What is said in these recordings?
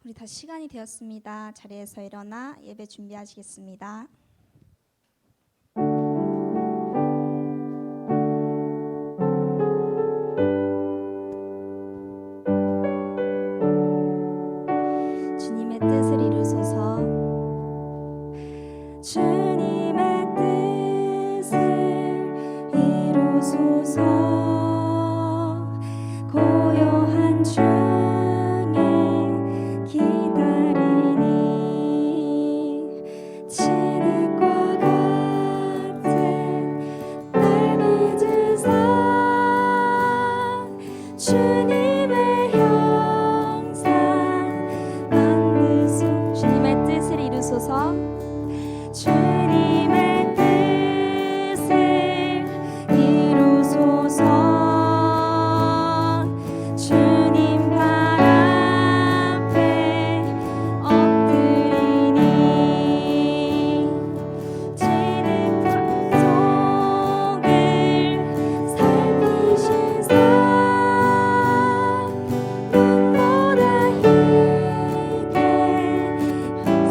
우리 다 시간이 되었습니다. 자리에서 일어나 예배 준비하시겠습니다. 주님의 뜻을 이루소서. 주님의 뜻을 이루소서. 고요한 중에 기다리니 진흙과 같은 날 빚으사 주님의 형상 만드소. 주님의 뜻을 이루소서. 주님의 뜻을 이루소서. 주님 발 앞에 엎드리니 진흙 속을 살피시사 눈보다 희게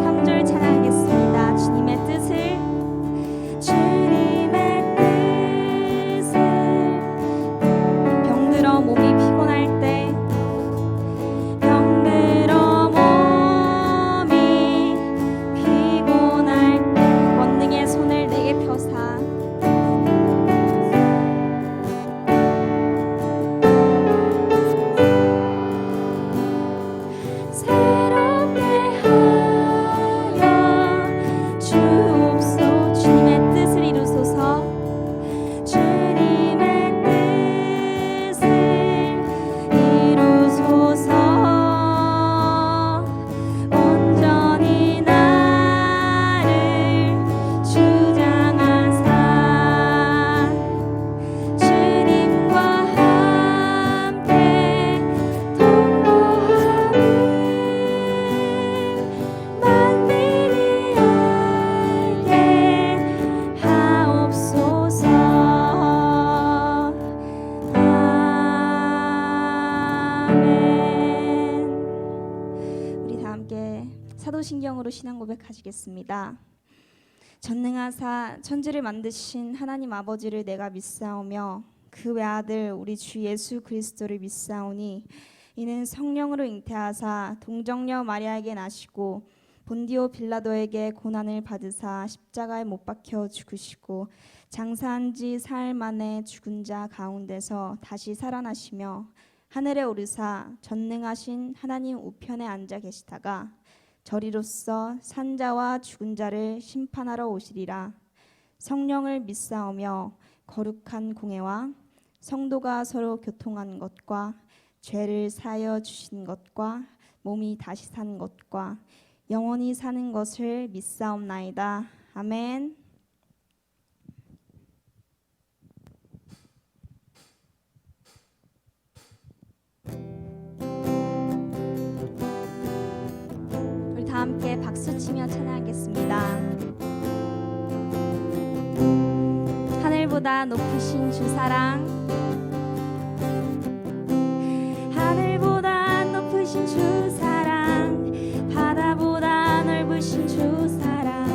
3절 찬양하겠습니다. 주님의 뜻을 병들어 몸이 피곤할 때 권능의 손을 내게 펴사 새롭게 하여 주옵소서. 주님의 뜻을 이루소서. 주님의 뜻을 이루소서. 온전히 나를 주장하사 주님과 함께 통로하는 만민이 알게 하옵소서. 아멘. 우리 다 함께 사도신경으로 신앙 고백하시겠습니다. 전능하사 천지를 만드신 하나님 아버지를 내가 믿사오며 그 외아들 우리 주 예수 그리스도를 믿사오니 이는 성령으로 잉태하사 동정녀 마리아에게 나시고 본디오 빌라도에게 고난을 받으사 십자가에 못 박혀 죽으시고 장사한 지 사흘 만에 죽은 자 가운데서 다시 살아나시며 하늘에 오르사 전능하신 하나님 우편에 앉아 계시다가 저리로서 산자와 죽은 자를 심판하러 오시리라. 성령을 믿사오며 거룩한 공회와 성도가 서로 교통한 것과 죄를 사하여 주신 것과 몸이 다시 산 것과 영원히 사는 것을 믿사옵나이다. 아멘. 우리 다 함께 박수치며 찬양하겠습니다. 하늘보다 높으신 주 사랑, 하늘보다 높으신 주 사랑, 바다보다 넓으신 주 사랑,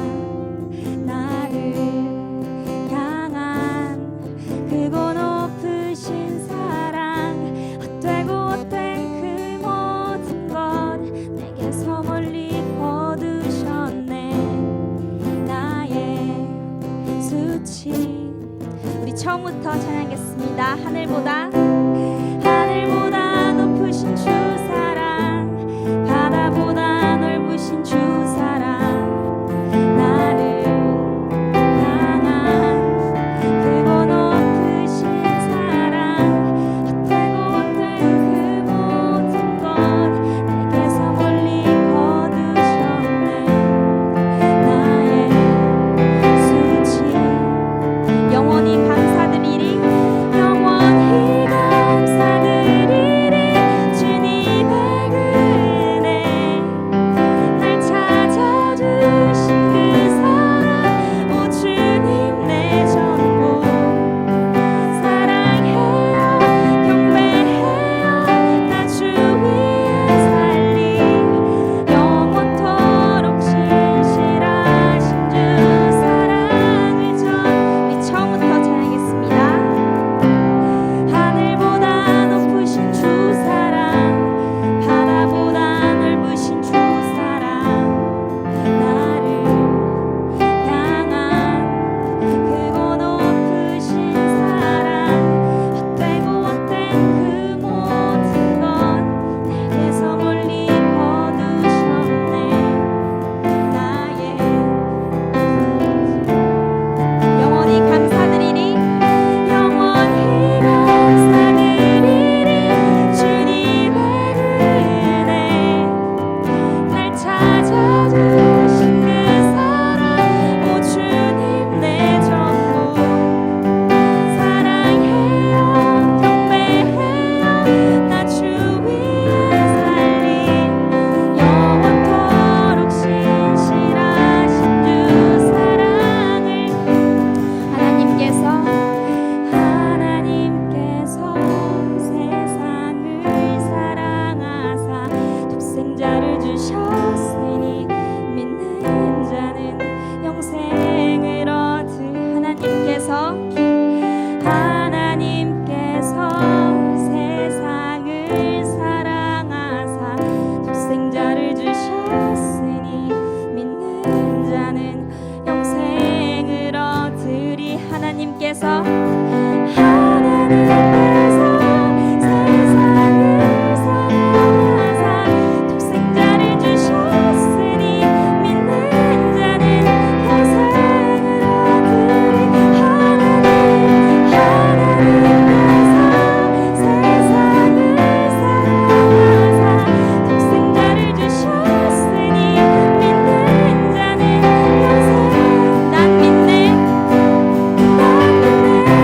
나를 향한 크고 높으신 사랑, 헛되고 헛된 그 모든 것 내게서 멀리 거두셨네. 나의 수치. 우리 처음부터 찬양하겠습니다. 하늘보다 높으신 주 사랑, 바다보다 넓으신 주 사랑, 나를 향한 크고 높으신 사랑, 헛되고 헛된 그 모든 것 내게서 멀리 거두셨네. 나의 수치 영원히 감사드리리, 영원히 감사드리리. 주님 하나님께서 세상을 사랑하사 독생자를 주셨으니 믿는 자는 영생을 얻으리. 하나님께서 세상을 사랑하사 독생자를 주셨으니 믿는 자는 영생. 난 믿네. 난 믿네.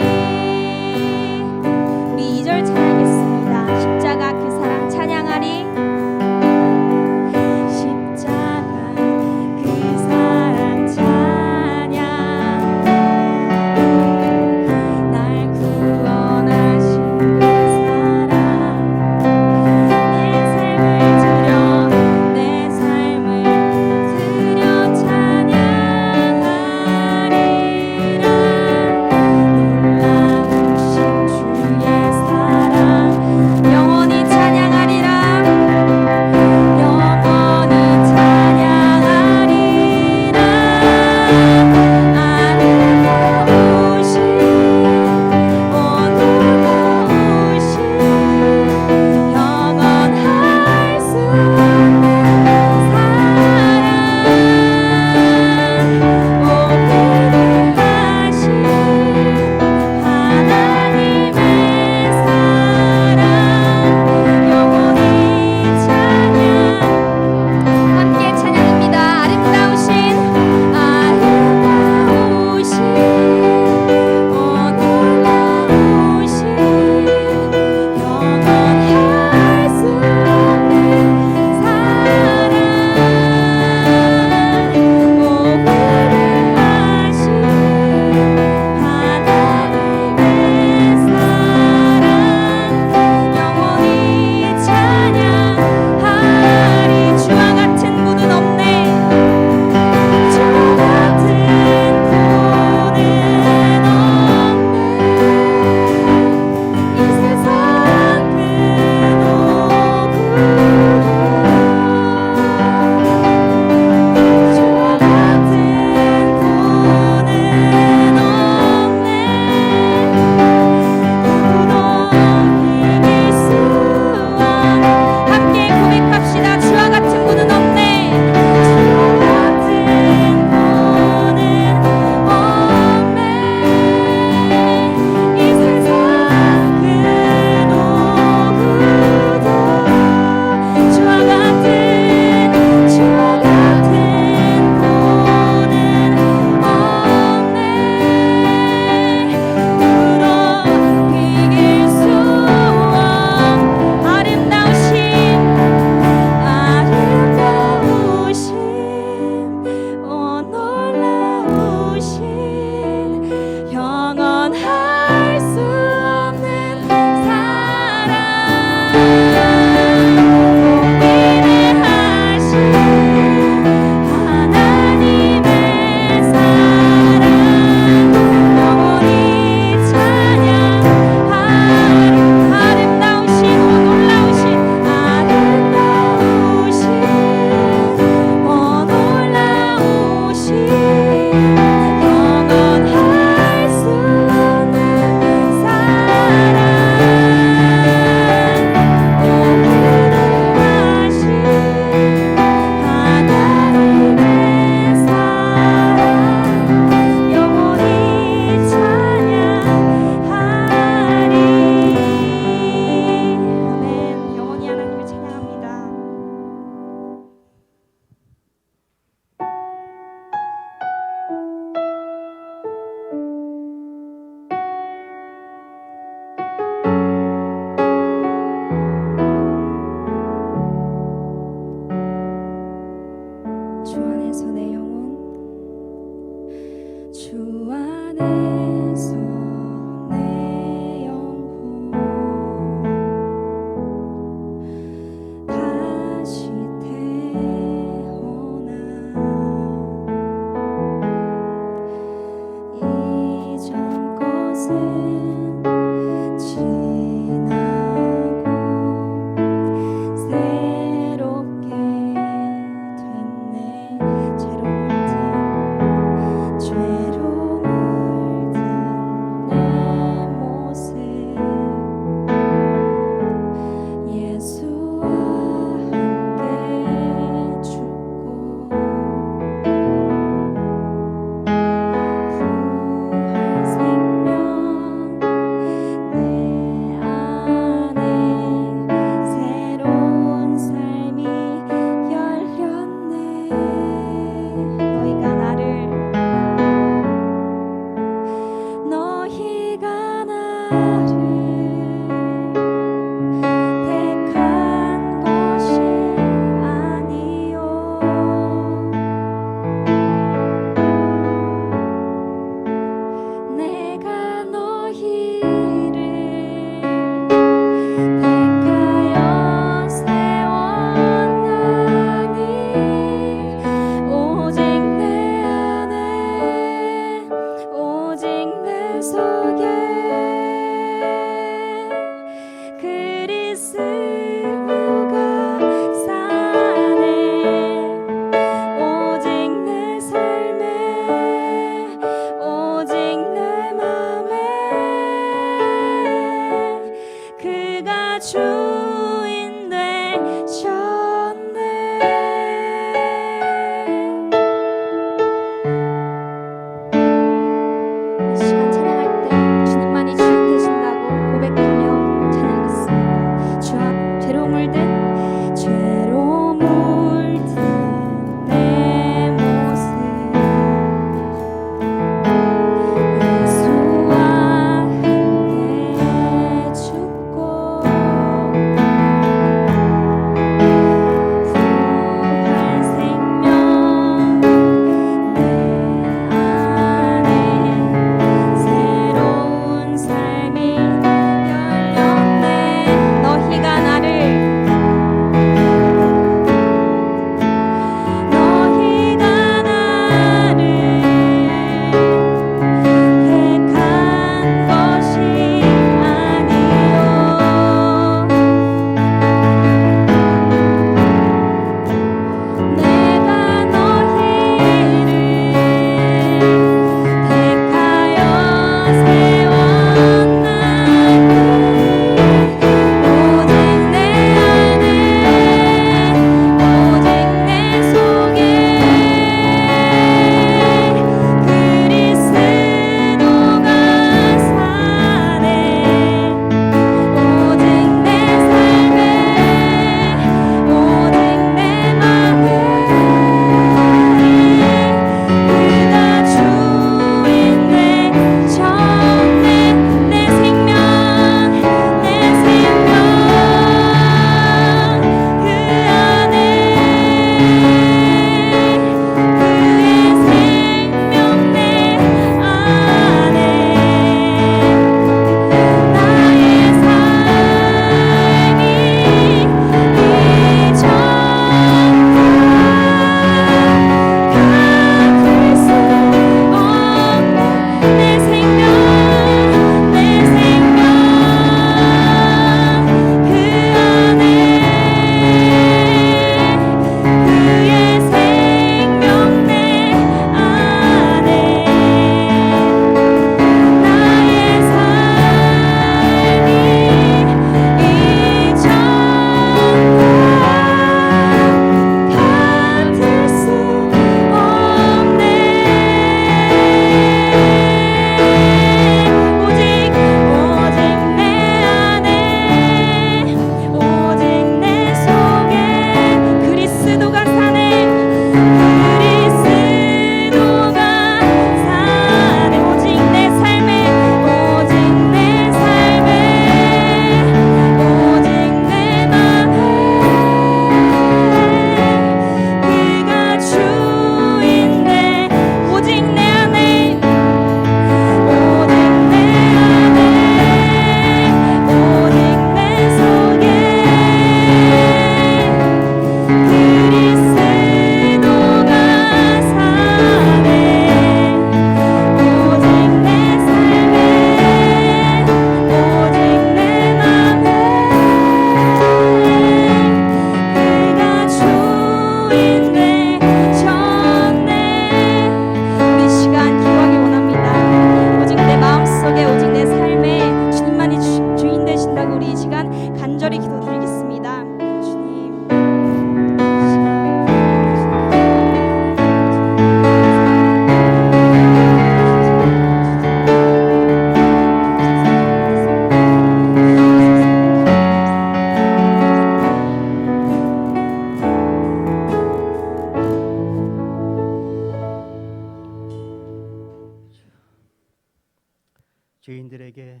죄인들에게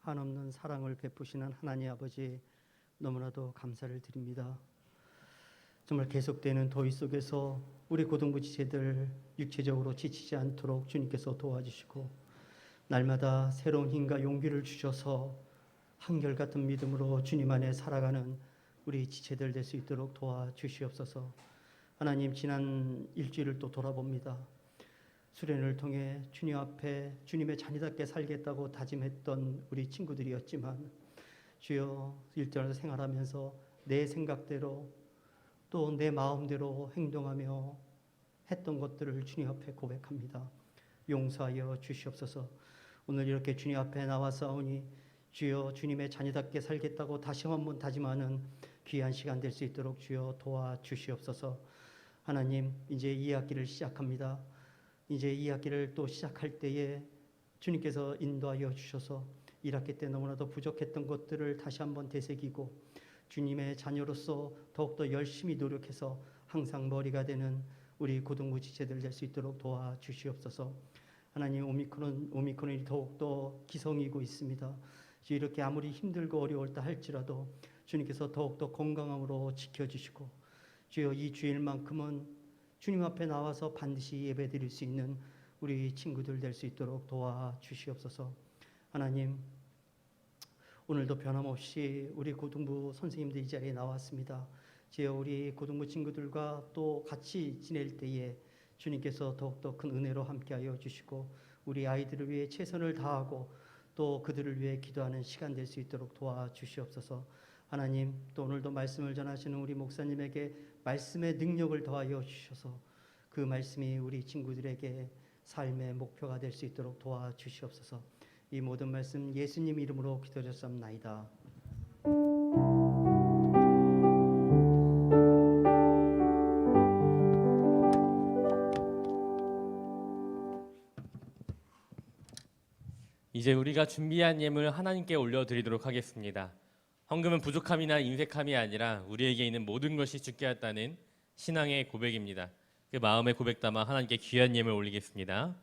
한없는 사랑을 베푸시는 하나님 아버지, 너무나도 감사를 드립니다. 정말 계속되는 더위 속에서 우리 고등부 지체들 육체적으로 지치지 않도록 주님께서 도와주시고, 날마다 새로운 힘과 용기를 주셔서 한결같은 믿음으로 주님 안에 살아가는 우리 지체들 될 수 있도록 도와주시옵소서. 하나님, 지난 일주일을 또 돌아봅니다. 수련을 통해 주님 앞에 주님의 자녀답게 살겠다고 다짐했던 우리 친구들이었지만, 주여, 일전에서 생활하면서 내 생각대로 또 내 마음대로 행동하며 했던 것들을 주님 앞에 고백합니다. 용서하여 주시옵소서. 오늘 이렇게 주님 앞에 나와서오니 주여, 주님의 자녀답게 살겠다고 다시 한번 다짐하는 귀한 시간 될 수 있도록 주여 도와주시옵소서. 하나님, 이제 2학기를 시작합니다. 이제 2학기를 또 시작할 때에 주님께서 인도하여 주셔서 1학기 때 너무나도 부족했던 것들을 다시 한번 되새기고 주님의 자녀로서 더욱더 열심히 노력해서 항상 머리가 되는 우리 고등부 지체들 될 수 있도록 도와주시옵소서. 하나님, 오미크론이 더욱더 기성이고 있습니다. 이렇게 아무리 힘들고 어려울다 할지라도 주님께서 더욱더 건강함으로 지켜주시고, 주여, 이 주일만큼은 주님 앞에 나와서 반드시 예배드릴 수 있는 우리 친구들 될 수 있도록 도와주시옵소서. 하나님, 오늘도 변함없이 우리 고등부 선생님들 이 자리에 나왔습니다. 주여, 우리 고등부 친구들과 또 같이 지낼 때에 주님께서 더욱더 큰 은혜로 함께하여 주시고, 우리 아이들을 위해 최선을 다하고 또 그들을 위해 기도하는 시간 될 수 있도록 도와주시옵소서. 하나님, 또 오늘도 말씀을 전하시는 우리 목사님에게 말씀의 능력을 더하여 주셔서 그 말씀이 우리 친구들에게 삶의 목표가 될 수 있도록 도와주시옵소서. 이 모든 말씀 예수님 이름으로 기도드렸사옵나이다. 이제 우리가 준비한 예물 하나님께 올려드리도록 하겠습니다. 헌금은 부족함이나 인색함이 아니라 우리에게 있는 모든 것이 주께 왔다는 신앙의 고백입니다. 그 마음의 고백 담아 하나님께 귀한 예물 올리겠습니다.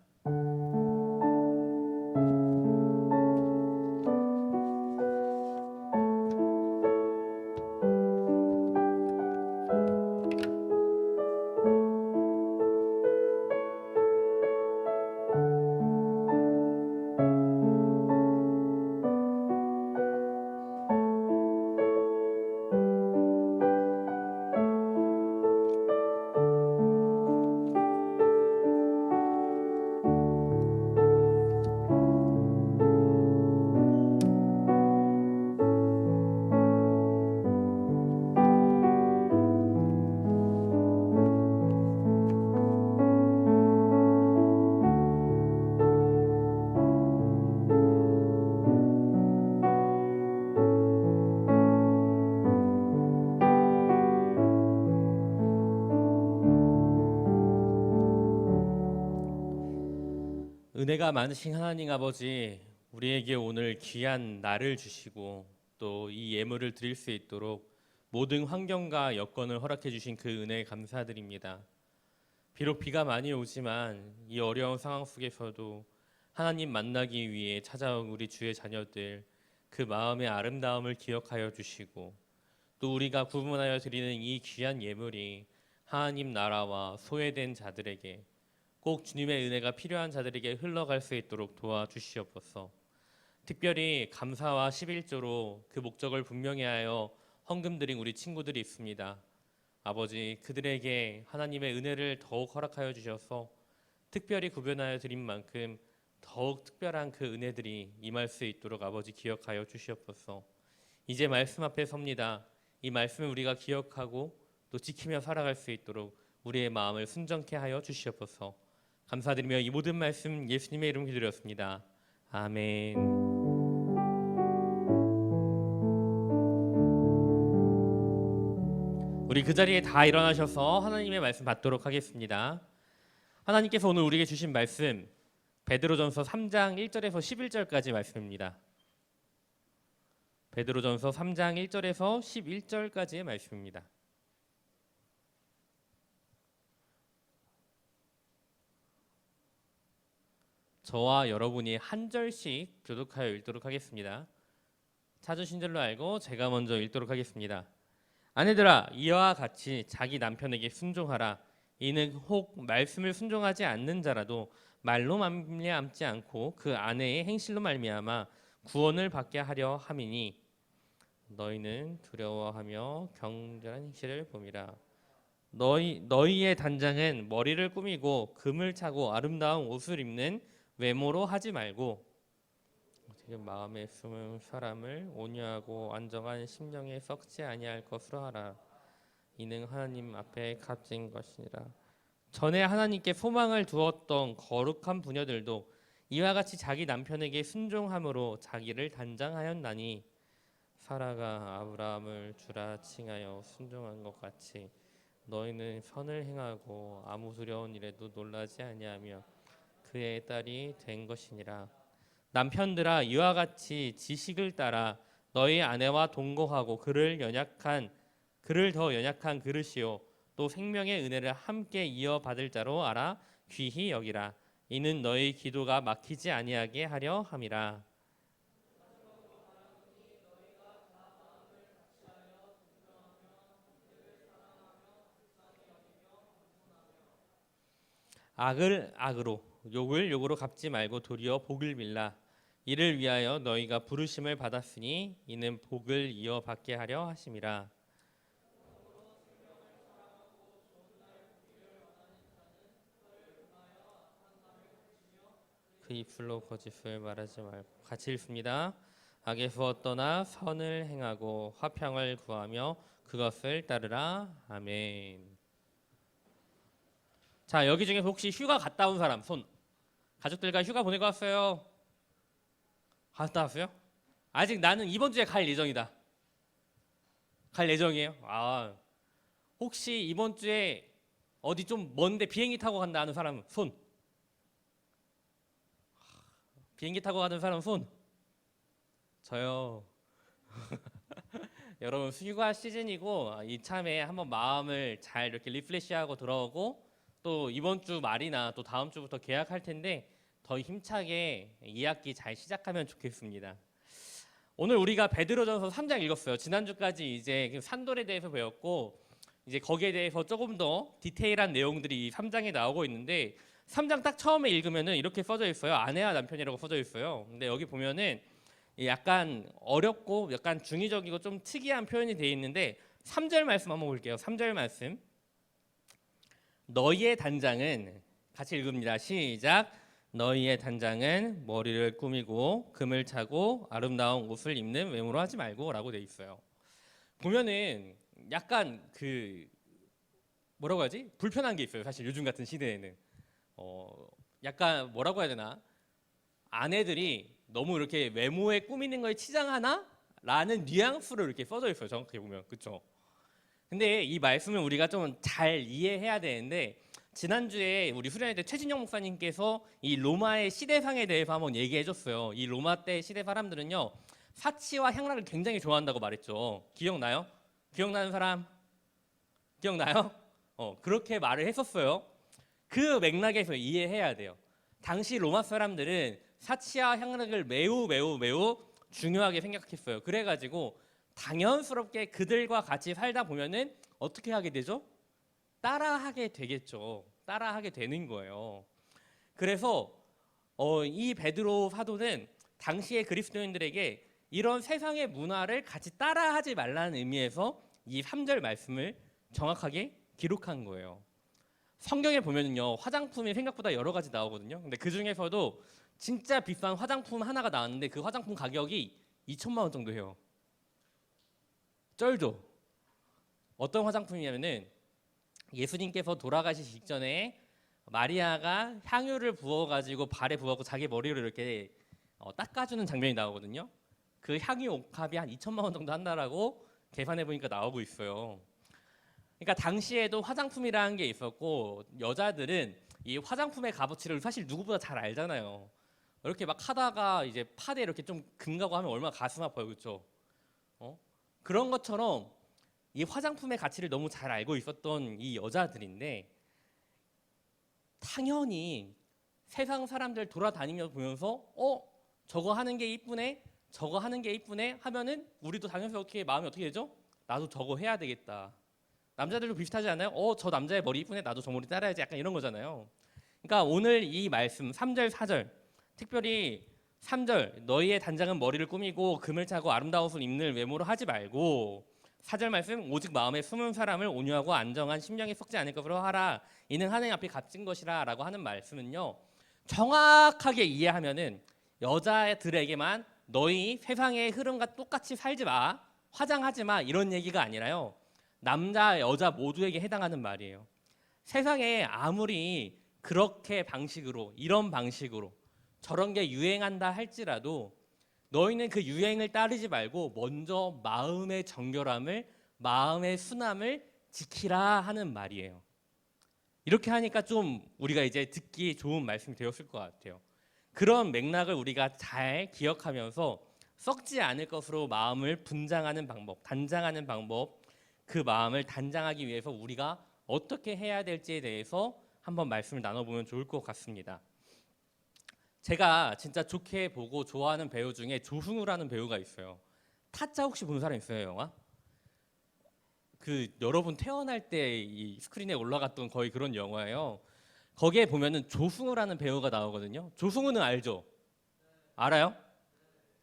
은혜가 많으신 하나님 아버지, 우리에게 오늘 귀한 날을 주시고 또 이 예물을 드릴 수 있도록 모든 환경과 여건을 허락해 주신 그 은혜에 감사드립니다. 비록 비가 많이 오지만 이 어려운 상황 속에서도 하나님 만나기 위해 찾아온 우리 주의 자녀들, 그 마음의 아름다움을 기억하여 주시고, 또 우리가 구분하여 드리는 이 귀한 예물이 하나님 나라와 소외된 자들에게, 꼭 주님의 은혜가 필요한 자들에게 흘러갈 수 있도록 도와주시옵소서. 특별히 감사와 11조로 그 목적을 분명히 하여 헌금 드린 우리 친구들이 있습니다. 아버지, 그들에게 하나님의 은혜를 더욱 허락하여 주셔서 특별히 구별하여 드린 만큼 더욱 특별한 그 은혜들이 임할 수 있도록 아버지 기억하여 주시옵소서. 이제 말씀 앞에 섭니다. 이 말씀을 우리가 기억하고 또 지키며 살아갈 수 있도록 우리의 마음을 순정케 하여 주시옵소서. 감사드리며 이 모든 말씀 예수님의 이름으로 기도드렸습니다. 아멘. 우리 그 자리에 다 일어나셔서 하나님의 말씀 받도록 하겠습니다. 하나님께서 오늘 우리에게 주신 말씀 베드로전서 3장 1절에서 11절까지 말씀입니다. 베드로전서 3장 1절에서 11절까지의 말씀입니다. 저와 여러분이 한 절씩 교독하여 읽도록 하겠습니다. 찾으신 줄로 알고 제가 먼저 읽도록 하겠습니다. 아내들아, 이와 같이 자기 남편에게 순종하라. 이는 혹 말씀을 순종하지 않는 자라도 말로 말미암지 않고 그 아내의 행실로 말미암아 구원을 받게 하려 함이니 너희는 두려워하며 경건한 행실을 봄이라. 너희의 단장은 머리를 꾸미고 금을 차고 아름다운 옷을 입는 외모로 하지 말고 지금 마음에 숨은 사람을 온유하고 안정한 심령에 썩지 아니할 것으로 하라. 이는 하나님 앞에 값진 것이니라. 전에 하나님께 소망을 두었던 거룩한 부녀들도 이와 같이 자기 남편에게 순종함으로 자기를 단장하였나니 사라가 아브라함을 주라 칭하여 순종한 것 같이 너희는 선을 행하고 아무 두려운 일에도 놀라지 아니하며 그의 딸이 된 것이니라. 남편들아, 이와 같이 지식을 따라 너희 아내와 동거하고 그를 더 연약한 그릇이요 또 생명의 은혜를 함께 이어받을 자로 알아 귀히 여기라. 이는 너희 기도가 막히지 아니하게 하려 함이라. 악을 악으로 욕을 욕으로 갚지 말고 도리어 복을 빌라. 이를 위하여 너희가 부르심을 받았으니 이는 복을 이어받게 하려 하심이라. 그 입술로 거짓을 말하지 말고 같이 읽습니다. 악에서 떠나 선을 행하고 화평을 구하며 그것을 따르라. 아멘. 자, 여기 중에 혹시 휴가 갔다 온 사람 손. 가족들과 휴가 보내고 왔어요? 갔다 왔어요? 아직 나는 이번 주에 갈 예정이다. 갈 예정이에요? 혹시 이번 주에 어디 좀 먼데 비행기 타고 간다 하는 사람 손. 비행기 타고 가는 사람 손. 저요. 여러분 휴가 시즌이고 이참에 한번 마음을 잘 이렇게 리프레시하고 들어오고 또 이번 주 말이나 또 다음 주부터 계약할 텐데 더 힘차게 2학기 잘 시작하면 좋겠습니다. 오늘 우리가 베드로전서 3장 읽었어요. 지난주까지 이제 그 산돌에 대해서 배웠고 이제 거기에 대해서 조금 더 디테일한 내용들이 3장에 나오고 있는데 3장 딱 처음에 읽으면은 이렇게 써져 있어요. 아내와 남편이라고 써져 있어요. 근데 여기 보면은 약간 어렵고 약간 중의적이고 좀 특이한 표현이 되어 있는데 3절 말씀 한번 볼게요. 3절 말씀. 너희의 단장은 같이 읽습니다. 시작. 너희의 단장은 머리를 꾸미고 금을 차고 아름다운 옷을 입는 외모로 하지 말고라고 돼 있어요. 보면은 약간 그 뭐라고 하지? 불편한 게 있어요. 사실 요즘 같은 시대에는 약간 뭐라고 해야 되나? 아내들이 너무 이렇게 외모에 꾸미는 걸 치장하나? 라는 뉘앙스로 이렇게 써져 있어요. 정확히 보면. 그렇죠? 근데 이 말씀을 우리가 좀 잘 이해해야 되는데 지난주에 우리 수련회 때 최진영 목사님께서 이 로마의 시대상에 대해서 한번 얘기해 줬어요. 이 로마 때 시대 사람들은요. 사치와 향락을 굉장히 좋아한다고 말했죠. 기억나요? 기억나는 사람? 기억나요? 그렇게 말을 했었어요. 그 맥락에서 이해해야 돼요. 당시 로마 사람들은 사치와 향락을 매우 중요하게 생각했어요. 그래가지고 당연스럽게 그들과 같이 살다 보면은 어떻게 하게 되죠? 따라하게 되겠죠. 따라하게 되는 거예요. 그래서 이 베드로 사도는 당시의 그리스도인들에게 이런 세상의 문화를 같이 따라하지 말라는 의미에서 이 3절 말씀을 정확하게 기록한 거예요. 성경에 보면은요 화장품이 생각보다 여러 가지 나오거든요. 근데 그 중에서도 진짜 비싼 화장품 하나가 나왔는데 그 화장품 가격이 2천만 원 정도 해요. 쩔죠. 어떤 화장품이냐면은 예수님께서 돌아가시기 직전에 마리아가 향유를 부어가지고 발에 부어서 자기 머리를 이렇게 닦아주는 장면이 나오거든요. 그 향유 옥합이 한 2천만 원 정도 한다라고 계산해 보니까 나오고 있어요. 그러니까 당시에도 화장품이라는 게 있었고 여자들은 이 화장품의 값어치를 사실 누구보다 잘 알잖아요. 이렇게 막 하다가 이제 팔에 이렇게 좀 금가고 하면 얼마나 가슴 아파요, 그렇죠? 그런 것처럼 이 화장품의 가치를 너무 잘 알고 있었던 이 여자들인데 당연히 세상 사람들 돌아다니면서 보면서 저거 하는 게 이쁘네, 저거 하는 게 이쁘네 하면은 우리도 당연스럽게 마음이 어떻게 되죠? 나도 저거 해야 되겠다. 남자들도 비슷하지 않아요? 저 남자의 머리 이쁘네, 나도 저 머리 따라야지. 약간 이런 거잖아요. 그러니까 오늘 이 말씀 3절 4절, 특별히 3절 너희의 단장은 머리를 꾸미고 금을 차고 아름다운 옷을 입는 외모로 하지 말고, 4절 말씀 오직 마음에 숨은 사람을 온유하고 안정한 심령이 썩지 않을 것으로 하라. 이는 하나님 앞에 값진 것이라 라고 하는 말씀은요, 정확하게 이해하면은 여자들에게만 너희 세상의 흐름과 똑같이 살지 마, 화장하지 마, 이런 얘기가 아니라요, 남자 여자 모두에게 해당하는 말이에요. 세상에 아무리 그렇게 방식으로, 이런 방식으로 저런 게 유행한다 할지라도 너희는 그 유행을 따르지 말고 먼저 마음의 정결함을, 마음의 순함을 지키라 하는 말이에요. 이렇게 하니까 좀 우리가 이제 듣기 좋은 말씀이 되었을 것 같아요. 그런 맥락을 우리가 잘 기억하면서 썩지 않을 것으로 마음을 분장하는 방법, 단장하는 방법, 그 마음을 단장하기 위해서 우리가 어떻게 해야 될지에 대해서 한번 말씀을 나눠보면 좋을 것 같습니다. 제가 진짜 좋게 보고 좋아하는 배우 중에 조승우라는 배우가 있어요. 타짜 혹시 본 사람 있어요, 영화? 그 여러분 태어날 때 이 스크린에 올라갔던 거의 그런 영화예요. 거기에 보면은 조승우라는 배우가 나오거든요. 조승우는 알죠? 알아요?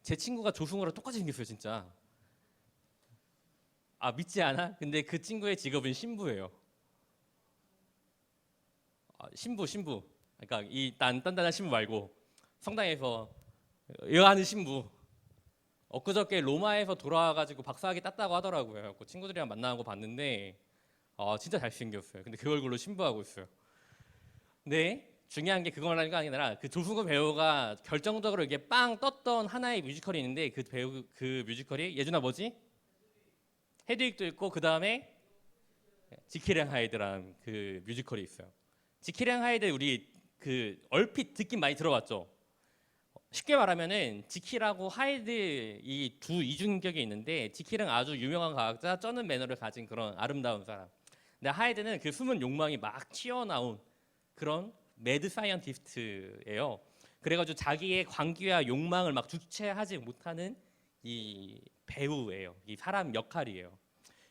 제 친구가 조승우랑 똑같이 생겼어요, 진짜. 아, 믿지 않아? 근데 그 친구의 직업은 신부예요. 신부. 그러니까 이 단단한 신부 말고 성당에서 여하는 신부. 엊그저께 로마에서 돌아와가지고 박사학위 땄다고 하더라고요. 그 친구들이랑 만나고 봤는데 진짜 잘생겼어요. 근데 그 얼굴로 신부하고 있어요. 근데 중요한 게 그거라는 아니라 그 조승우 배우가 결정적으로 이게 빵 떴던 하나의 뮤지컬이 있는데, 그 뮤지컬이 예준아 뭐지? 헤드윅도 있고 그 다음에 지킬 앤 하이드라는 그 뮤지컬이 있어요. 지킬 앤 하이드 우리 그 얼핏 듣긴 많이 들어봤죠. 쉽게 말하면은 지킬하고 하이드 이 두 이중격이 있는데, 지킬은 아주 유명한 과학자, 쩌는 매너를 가진 그런 아름다운 사람. 근데 하이드는 그 숨은 욕망이 막 튀어나온 그런 매드 사이언티스트예요. 그래가지고 자기의 광기와 욕망을 막 주체하지 못하는 이 배우예요. 이 사람 역할이에요.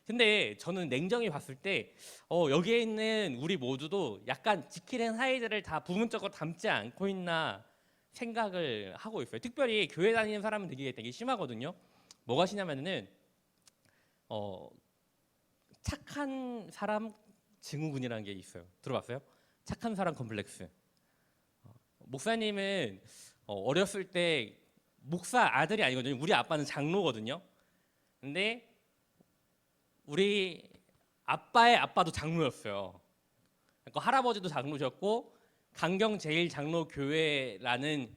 근데 저는 냉정히 봤을 때 여기에 있는 우리 모두도 약간 지킬 앤 하이드를 다 부분적으로 담지 않고 있나 생각을 하고 있어요. 특별히 교회 다니는 사람은 되게 심하거든요. 뭐가 심하냐면은 착한 사람 증후군이라는 게 있어요. 들어봤어요? 착한 사람 컴플렉스. 목사님은 어렸을 때 목사 아들이 아니거든요. 우리 아빠는 장로거든요. 근데 우리 아빠의 아빠도 장로였어요. 그러니까 할아버지도 장로셨고, 강경 제일 장로 교회라는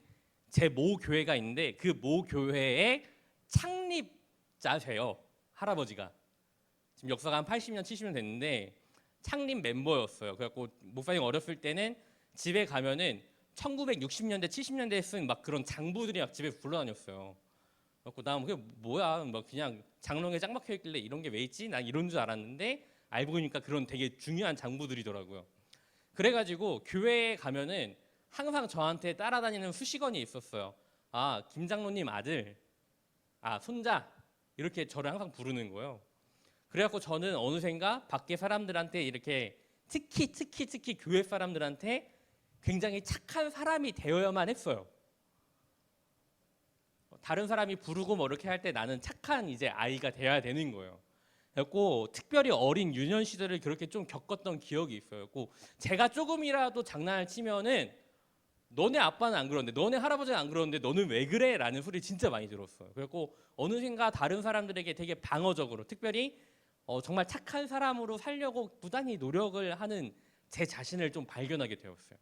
제 모 교회가 있는데 그 모 교회의 창립자세요. 할아버지가. 지금 역사가 한 80년 70년 됐는데 창립 멤버였어요. 그래갖고 목사님 어렸을 때는 집에 가면은 1960년대 70년대에 쓴 막 그런 장부들이 막 집에 굴러다녔어요. 그래갖고 나 그게 뭐야, 막 그냥 장롱에 짱 박혀 있길래 이런 게 왜 있지? 난 이런 줄 알았는데 알고 보니까 그런 되게 중요한 장부들이더라고요. 그래가지고 교회에 가면은 항상 저한테 따라다니는 수식어이 있었어요. 김 장로님 아들, 손자, 이렇게 저를 항상 부르는 거예요. 그래갖고 저는 어느샌가 밖에 사람들한테 이렇게 특히 교회 사람들한테 굉장히 착한 사람이 되어야만 했어요. 다른 사람이 부르고 뭐 이렇게 할 때 나는 착한 이제 아이가 돼야 되는 거예요. 그래갖고 특별히 어린 유년 시절을 그렇게 좀 겪었던 기억이 있어요. 그래갖고 제가 조금이라도 장난을 치면은 너네 아빠는 안 그러는데, 너네 할아버지는 안 그러는데 너는 왜 그래? 라는 소리 진짜 많이 들었어요. 그래갖고 어느샌가 다른 사람들에게 되게 방어적으로, 특별히 정말 착한 사람으로 살려고 부단히 노력을 하는 제 자신을 좀 발견하게 되었어요.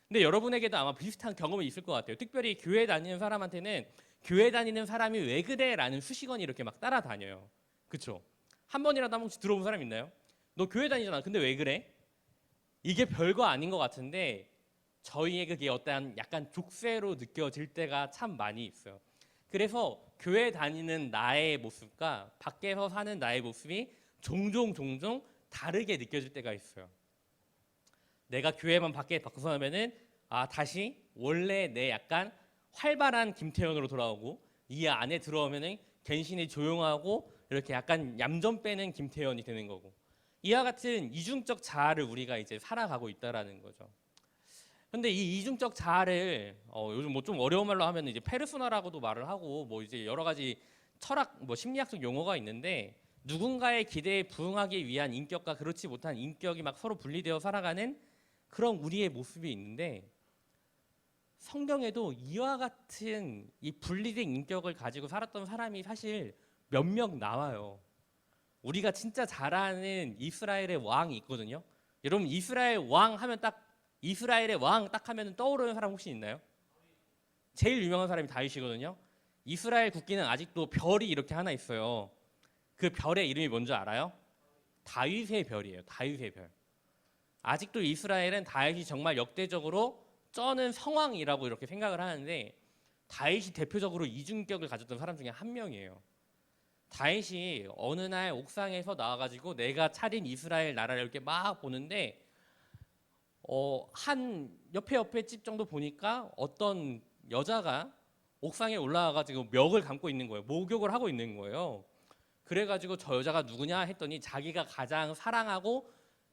근데 여러분에게도 아마 비슷한 경험이 있을 것 같아요. 특별히 교회 다니는 사람한테는 교회 다니는 사람이 왜 그래? 라는 수식어니 이렇게 막 따라다녀요. 그렇죠? 한 번이라도 한 번씩 들어본 사람 있나요? 너 교회 다니잖아. 근데 왜 그래? 이게 별거 아닌 것 같은데 저희의 그게 어떠한 약간 족쇄로 느껴질 때가 참 많이 있어요. 그래서 교회 다니는 나의 모습과 밖에서 사는 나의 모습이 종종 다르게 느껴질 때가 있어요. 내가 교회만 밖에 벗어나면은 다시 원래 내 약간 활발한 김태현으로 돌아오고 이 안에 들어오면은 괜시리 조용하고 이렇게 약간 얌전 빼는 김태현이 되는 거고, 이와 같은 이중적 자아를 우리가 이제 살아가고 있다라는 거죠. 근데 이 이중적 자아를 요즘 뭐 좀 어려운 말로 하면 이제 페르소나라고도 말을 하고 뭐 이제 여러 가지 철학 뭐 심리학적 용어가 있는데, 누군가의 기대에 부응하기 위한 인격과 그렇지 못한 인격이 막 서로 분리되어 살아가는 그런 우리의 모습이 있는데, 성경에도 이와 같은 이 분리된 인격을 가지고 살았던 사람이 사실 몇 명 나와요. 우리가 진짜 잘 아는 이스라엘의 왕이 있거든요. 여러분 이스라엘 왕 하면 딱 이스라엘의 왕 딱 하면 떠오르는 사람 혹시 있나요? 제일 유명한 사람이 다윗이거든요. 이스라엘 국기는 아직도 별이 이렇게 하나 있어요. 그 별의 이름이 뭔지 알아요? 다윗의 별이에요. 다윗의 별. 아직도 이스라엘은 다윗이 정말 역대적으로 쩌는 성왕이라고 이렇게 생각을 하는데, 다윗이 대표적으로 이중격을 가졌던 사람 중에 한 명이에요. 다윗이 어느 날 옥상에서 나와가지고 내가 차린 이스라엘 나라를 이렇게 막 보는데, 한 옆에 집 정도 보니까 어떤 여자가 옥상에 올라와가지고 멱을 감고 있는 거예요. 목욕을 하고 있는 거예요. 그래가지고 저 여자가 누구냐 했더니 자기가 가장 사랑하고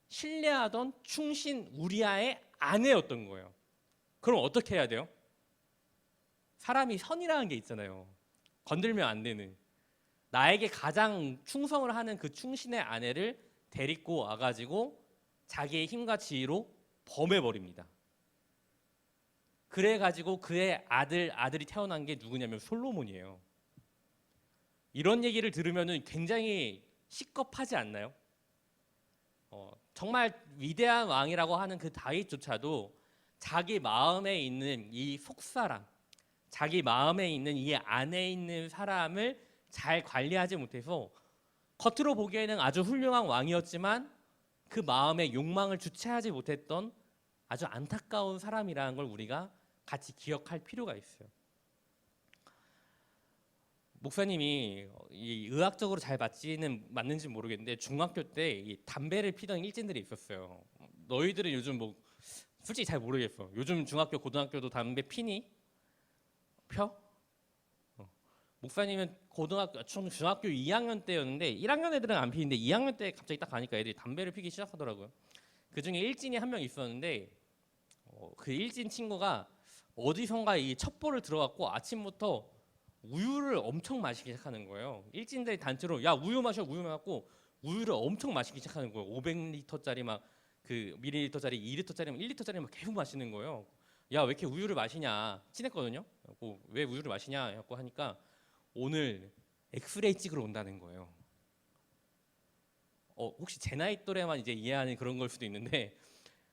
신뢰하던 충신 우리아의 아내였던 거예요. 그럼 어떻게 해야 돼요? 사람이 선이라는 게 있잖아요. 건들면 안 되는. 나에게 가장 충성을 하는 그 충신의 아내를 데리고 와가지고 자기의 힘과 지혜로 범해버립니다. 그래가지고 그의 아들이 태어난 게 누구냐면 솔로몬이에요. 이런 얘기를 들으면 굉장히 시겁하지 않나요? 정말 위대한 왕이라고 하는 그 다윗조차도 자기 마음에 있는 이 속사람, 자기 마음에 있는 이 안에 있는 사람을 잘 관리하지 못해서 겉으로 보기에는 아주 훌륭한 왕이었지만 그 마음의 욕망을 주체하지 못했던 아주 안타까운 사람이라는 걸 우리가 같이 기억할 필요가 있어요. 목사님이 이 의학적으로 잘 맞는지 모르겠는데 중학교 때 이 담배를 피던 일진들이 있었어요. 너희들은 요즘 뭐 솔직히 잘 모르겠어. 요즘 중학교 고등학교도 담배 피니? 펴? 목사님은 중학교 2학년 때였는데 1학년 애들은 안 피는데 2학년 때 갑자기 딱 가니까 애들이 담배를 피기 시작하더라고요. 그 중에 일진이 한 명 있었는데 그 일진 친구가 어디선가 이 첩보를 들어갖고 아침부터 우유를 엄청 마시기 시작하는 거예요. 일진들이 단체로 야 우유 마셔 우유 마고 우유를 엄청 마시기 시작하는 거예요. 500리터짜리 막 그 밀리리터짜리 2리터짜리 1리터짜리 막 계속 마시는 거예요. 야 왜 이렇게 우유를 마시냐 친했거든요. 왜 우유를 마시냐 해갖고 하니까 오늘 엑스레이 찍으러 온다는 거예요. 혹시 제 나이 또래만 이제 이해하는 그런 걸 수도 있는데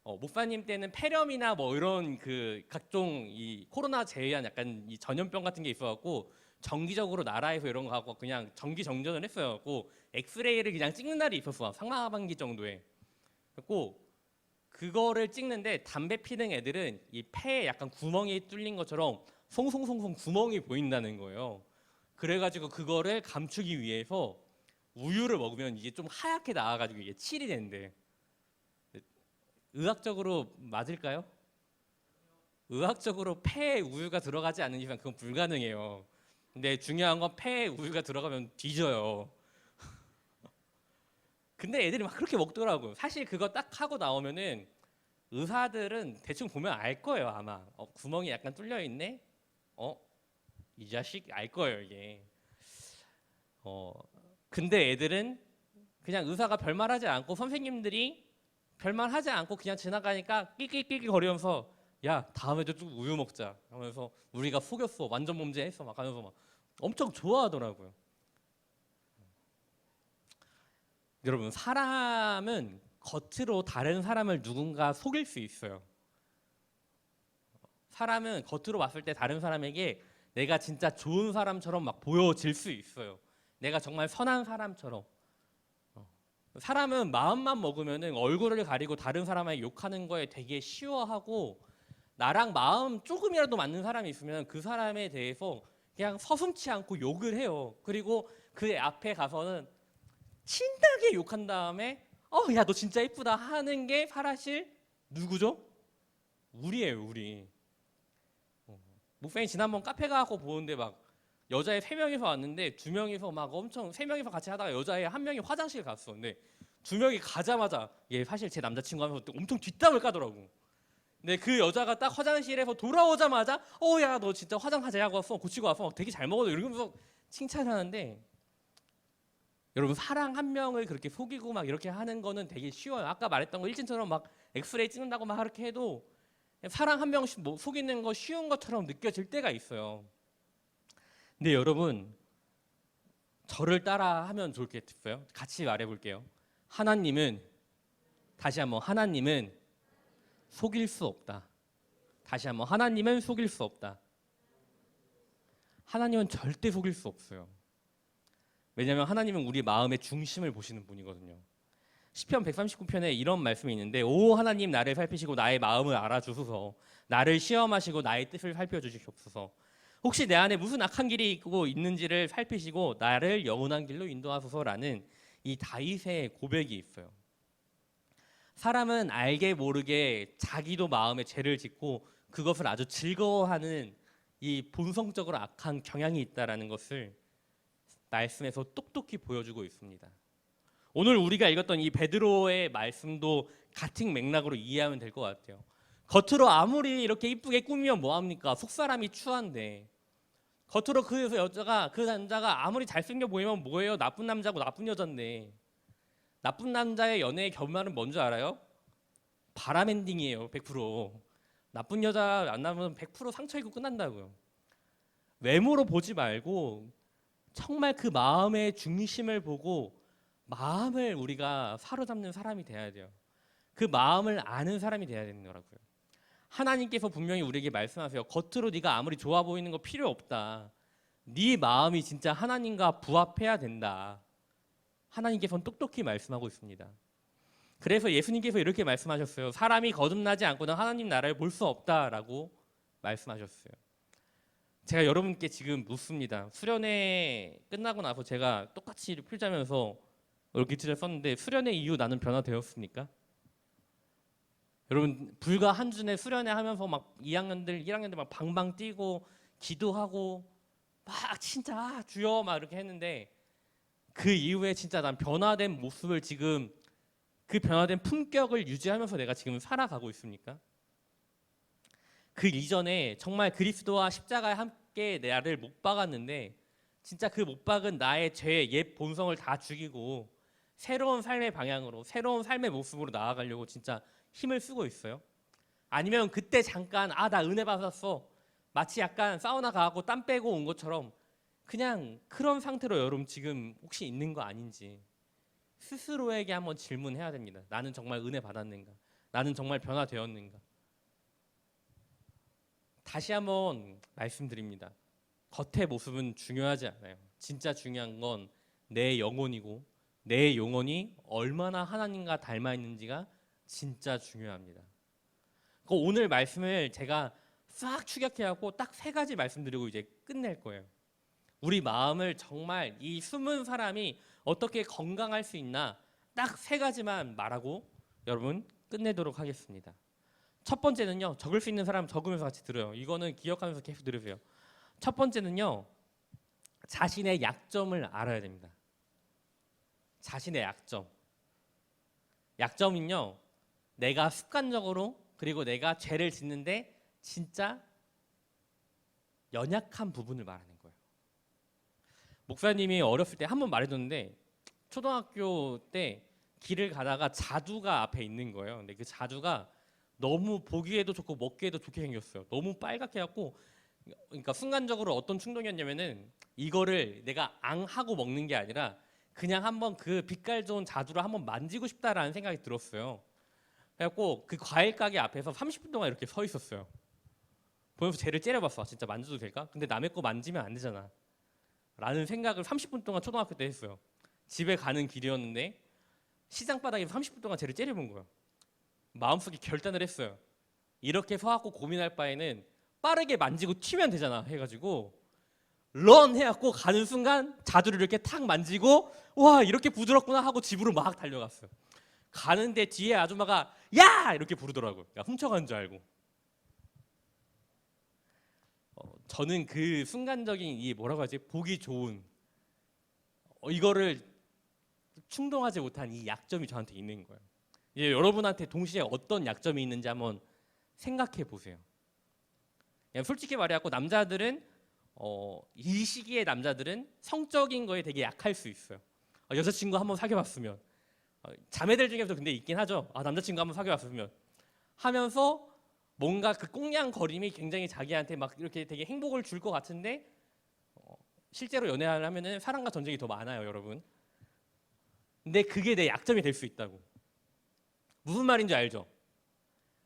목사님 때는 폐렴이나 뭐 이런 그 각종 이 코로나 제외한 약간 이 전염병 같은 게 있어갖고 정기적으로 나라에서 이런 거 하고 그냥 정기 정전을 했어요. 엑스레이를 그냥 찍는 날이 있었어. 상하반기 정도에. 그래고 그거를 찍는데 담배 피는 애들은 이 폐에 약간 구멍이 뚫린 것처럼 송송송송 구멍이 보인다는 거예요. 그래가지고 그거를 감추기 위해서 우유를 먹으면 이게 좀 하얗게 나와가지고 이게 칠이 된대. 의학적으로 맞을까요? 의학적으로 폐에 우유가 들어가지 않는 이상 그건 불가능해요. 근데 중요한 건 폐에 우유가 들어가면 뒤져요. 근데 애들이 막 그렇게 먹더라고요. 사실 그거 딱 하고 나오면은 의사들은 대충 보면 알 거예요 아마. 구멍이 약간 뚫려 있네. 이 자식 알 거예요 이게. 근데 애들은 그냥 의사가 별말하지 않고 선생님들이 별말하지 않고 그냥 지나가니까 낄낄낄낄 거리면서 야 다음에도 쭉 우유 먹자 하면서 우리가 속였어 완전 범죄했어 막 하면서 막 엄청 좋아하더라고요. 여러분 사람은 겉으로 다른 사람을 누군가 속일 수 있어요. 사람은 겉으로 봤을 때 다른 사람에게 내가 진짜 좋은 사람처럼 막 보여질 수 있어요. 내가 정말 선한 사람처럼. 사람은 마음만 먹으면은 얼굴을 가리고 다른 사람을 욕하는 거에 되게 쉬워하고, 나랑 마음 조금이라도 맞는 사람이 있으면 그 사람에 대해서 그냥 서슴지 않고 욕을 해요. 그리고 그 앞에 가서는 신나게 욕한 다음에 야 너 진짜 예쁘다 하는 게 사실 누구죠? 우리예요, 우리. 목사님 지난번 카페 가고 보는데 막 여자애 3명이서 왔는데 2명이서 막 엄청 3명이서 같이 하다가 여자애 1명이 화장실 갔어. 근데 2명이 가자마자 얘 사실 제 남자친구 하면서 엄청 뒷담을 까더라고. 근데 그 여자가 딱 화장실에서 돌아오자마자 야 너 진짜 화장 다 잘하고 왔어, 고치고 왔어, 되게 잘 먹어도 이러면서 칭찬하는데, 여러분 사랑 한 명을 그렇게 속이고 막 이렇게 하는 거는 되게 쉬워요. 아까 말했던 거 일진처럼 막 엑스레이 찍는다고 막 이렇게 해도 사랑 한 명씩 뭐 속이는 거 쉬운 것처럼 느껴질 때가 있어요. 근데 여러분 저를 따라하면 좋겠어요. 같이 말해볼게요. 하나님은, 다시 한번, 하나님은 속일 수 없다. 다시 한번, 하나님은 속일 수 없다. 하나님은 절대 속일 수 없어요. 왜냐하면 하나님은 우리 마음의 중심을 보시는 분이거든요. 시편 139편에 이런 말씀이 있는데, 오 하나님 나를 살피시고 나의 마음을 알아주소서. 나를 시험하시고 나의 뜻을 살펴주시옵소서. 혹시 내 안에 무슨 악한 길이 있고 있는지를 살피시고 나를 영원한 길로 인도하소서라는 이 다윗의 고백이 있어요. 사람은 알게 모르게 자기도 마음에 죄를 짓고 그것을 아주 즐거워하는 이 본성적으로 악한 경향이 있다라는 것을 말씀에서 똑똑히 보여주고 있습니다. 오늘 우리가 읽었던 이 베드로의 말씀도 같은 맥락으로 이해하면 될 것 같아요. 겉으로 아무리 이렇게 이쁘게 꾸미면 뭐합니까? 속사람이 추한데, 겉으로 그 남자가 아무리 잘생겨 보이면 뭐예요? 나쁜 남자고 나쁜 여잔데, 나쁜 남자의 연애의 결말은 뭔지 알아요? 바람 엔딩이에요. 100%. 나쁜 여자 만나면 100% 상처 입고 끝난다고요. 외모로 보지 말고 정말 그 마음의 중심을 보고 마음을 우리가 사로잡는 사람이 돼야 돼요. 그 마음을 아는 사람이 돼야 되는 거라고요. 하나님께서 분명히 우리에게 말씀하세요. 겉으로 네가 아무리 좋아 보이는 거 필요 없다. 네 마음이 진짜 하나님과 부합해야 된다. 하나님께서는 똑똑히 말씀하고 있습니다. 그래서 예수님께서 이렇게 말씀하셨어요. 사람이 거듭나지 않고는 하나님 나라를 볼 수 없다라고 말씀하셨어요. 제가 여러분께 지금 묻습니다. 수련회 끝나고 나서 제가 똑같이 풀자면서 이렇게 기초를 썼는데, 수련회 이후 나는 변화되었습니까? 여러분 불과 한 주내 수련회 하면서 막 1학년들 막 방방 뛰고 기도하고 막 진짜 주여 막 이렇게 했는데, 그 이후에 진짜 난 변화된 모습을 지금, 그 변화된 품격을 유지하면서 내가 지금 살아가고 있습니까? 그 이전에 정말 그리스도와 십자가에 함께 나를 못 박았는데, 진짜 그 못 박은 나의 죄의 옛 본성을 다 죽이고 새로운 삶의 방향으로, 새로운 삶의 모습으로 나아가려고 진짜 힘을 쓰고 있어요? 아니면 그때 잠깐 나 은혜 받았어, 마치 약간 사우나 가고 땀 빼고 온 것처럼 그냥 그런 상태로 여러분 지금 혹시 있는 거 아닌지 스스로에게 한번 질문해야 됩니다. 나는 정말 은혜 받았는가? 나는 정말 변화되었는가? 다시 한번 말씀드립니다. 겉의 모습은 중요하지 않아요. 진짜 중요한 건 내 영혼이고, 내 영혼이 얼마나 하나님과 닮아 있는지가 진짜 중요합니다. 오늘 말씀을 제가 싹 축약해갖고 딱 3가지 말씀드리고 이제 끝낼 거예요. 우리 마음을 정말 이 숨은 사람이 어떻게 건강할 수 있나 딱 3가지만 말하고 여러분 끝내도록 하겠습니다. 첫 번째는요, 적을 수 있는 사람 적으면서 같이 들어요. 이거는 기억하면서 계속 들으세요. 첫 번째는요, 자신의 약점을 알아야 됩니다. 자신의 약점. 약점은요, 내가 습관적으로, 그리고 내가 죄를 짓는데 진짜 연약한 부분을 말하는 거예요. 목사님이 어렸을 때 한 번 말해줬는데, 초등학교 때 길을 가다가 자두가 앞에 있는 거예요. 근데 그 자두가 너무 보기에도 좋고 먹기에도 좋게 생겼어요. 너무 빨갛게 해갖고, 그러니까 순간적으로 어떤 충동이었냐면은 이거를 내가 앙하고 먹는 게 아니라 그냥 한번 그 빛깔 좋은 자두를 한번 만지고 싶다라는 생각이 들었어요. 그래갖고 그 과일 가게 앞에서 30분 동안 이렇게 서 있었어요. 보면서 쟤를 째려봤어. 진짜 만져도 될까? 근데 남의 거 만지면 안 되잖아 라는 생각을 30분 동안 초등학교 때 했어요. 집에 가는 길이었는데 시장 바닥에서 30분 동안 쟤를 째려본 거예요. 마음속에 결단을 했어요. 이렇게 서갖고 고민할 바에는 빠르게 만지고 튀면 되잖아 해가지고 런 해갖고 가는 순간 자두를 이렇게 탁 만지고, 와 이렇게 부드럽구나 하고 집으로 막 달려갔어요. 가는데 뒤에 아줌마가 야! 이렇게 부르더라고요. 그러니까 훔쳐간 줄 알고. 저는 그 순간적인 이 뭐라고 하지? 보기 좋은 이거를 충동하지 못한 이 약점이 저한테 있는 거예요. 이제 여러분한테 동시에 어떤 약점이 있는지 한번 생각해 보세요. 그냥 솔직히 말해갖고 남자들은 이 시기의 남자들은 성적인 거에 되게 약할 수 있어요. 여자친구 한번 사귀어봤으면 자매들 중에도 근데 있긴 하죠. 남자친구 한번 사귀어봤으면 하면서 뭔가 그 꽁냥거림이 굉장히 자기한테 막 이렇게 되게 행복을 줄 것 같은데 실제로 연애를 하면은 사랑과 전쟁이 더 많아요, 여러분. 근데 그게 내 약점이 될 수 있다고. 무슨 말인지 알죠?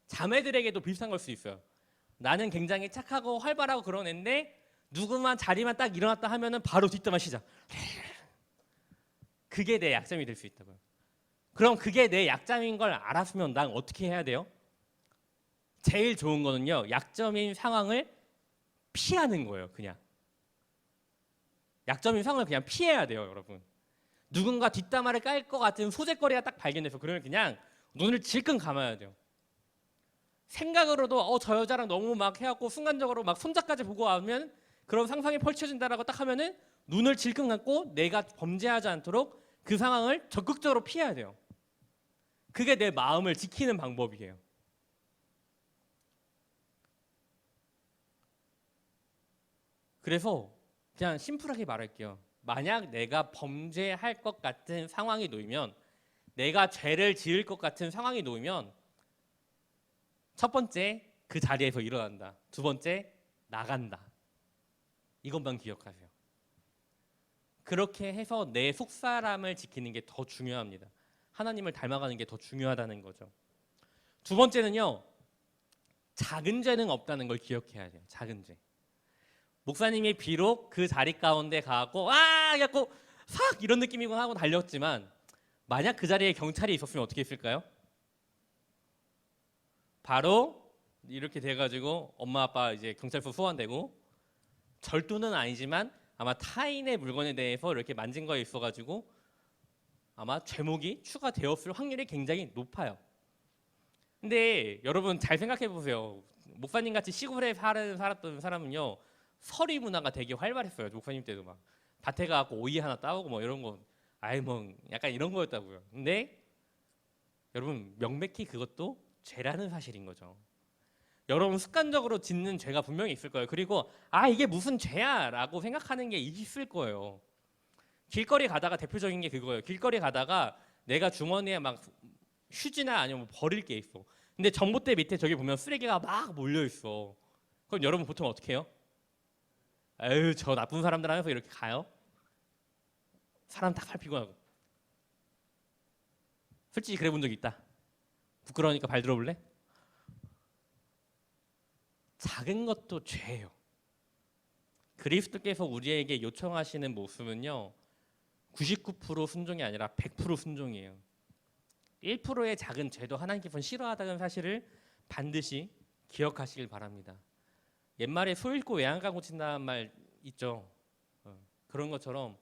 자매들에게도 비슷한 걸 수 있어요. 나는 굉장히 착하고 활발하고 그런 애인데 누구만 자리만 딱 일어났다 하면은 바로 뒷담화 시작. 그게 내 약점이 될 수 있다고요. 그럼 그게 내 약점인 걸 알았으면 난 어떻게 해야 돼요? 제일 좋은 거는요, 약점인 상황을 피하는 거예요. 그냥 약점인 상황을 그냥 피해야 돼요, 여러분. 누군가 뒷담화를 깔 것 같은 소재거리가 딱 발견돼서 그러면 그냥 눈을 질끈 감아야 돼요. 생각으로도 저 여자랑 너무 막 해갖고 순간적으로 막 손자까지 보고 하면 그런 상상이 펼쳐진다라고 딱 하면은 눈을 질끈 감고 내가 범죄하지 않도록 그 상황을 적극적으로 피해야 돼요. 그게 내 마음을 지키는 방법이에요. 그래서 그냥 심플하게 말할게요. 만약 내가 범죄할 것 같은 상황이 놓이면, 내가 죄를 지을 것 같은 상황이 놓이면, 첫 번째 그 자리에서 일어난다. 두 번째 나간다. 이것만 기억하세요. 그렇게 해서 내 속사람을 지키는 게 더 중요합니다. 하나님을 닮아가는 게 더 중요하다는 거죠. 두 번째는요, 작은 죄는 없다는 걸 기억해야 돼요. 작은 죄. 목사님이 비록 그 자리 가운데 가고 그래갖고 싹 이런 느낌이군 하고 달렸지만, 만약 그 자리에 경찰이 있었으면 어떻게 했을까요? 바로 이렇게 돼가지고 엄마 아빠 이제 경찰서 소환되고, 절도는 아니지만 아마 타인의 물건에 대해서 이렇게 만진 거에 있어가지고 아마 죄목이 추가되었을 확률이 굉장히 높아요. 근데 여러분 잘 생각해 보세요. 목사님 같이 시골에 살았던 사람은요, 서리 문화가 되게 활발했어요. 목사님 때도 막 밭에 가고 오이 하나 따오고 뭐 이런 거, 뭐 약간 이런 거였다고요. 근데 여러분 명백히 그것도 죄라는 사실인 거죠. 여러분 습관적으로 짓는 죄가 분명히 있을 거예요. 그리고 이게 무슨 죄야라고 생각하는 게 있을 거예요. 길거리 가다가 대표적인 게 그거예요. 길거리 가다가 내가 주머니에 막 휴지나 아니면 뭐 버릴 게 있어. 근데 전봇대 밑에 저기 보면 쓰레기가 막 몰려 있어. 그럼 여러분 보통 어떻게 해요? 에휴, 저 나쁜 사람들 하면서 이렇게 가요? 사람 다 살피고 하고. 솔직히 그래 본 적 있다. 부끄러우니까 발 들어볼래? 작은 것도 죄예요. 그리스도께서 우리에게 요청하시는 모습은요, 99% 순종이 아니라 100% 순종이에요. 1%의 작은 죄도 하나님께서는 싫어하다는 사실을 반드시 기억하시길 바랍니다. 옛말에 소 잃고 외양간 고친다는 말 있죠. 그런 것처럼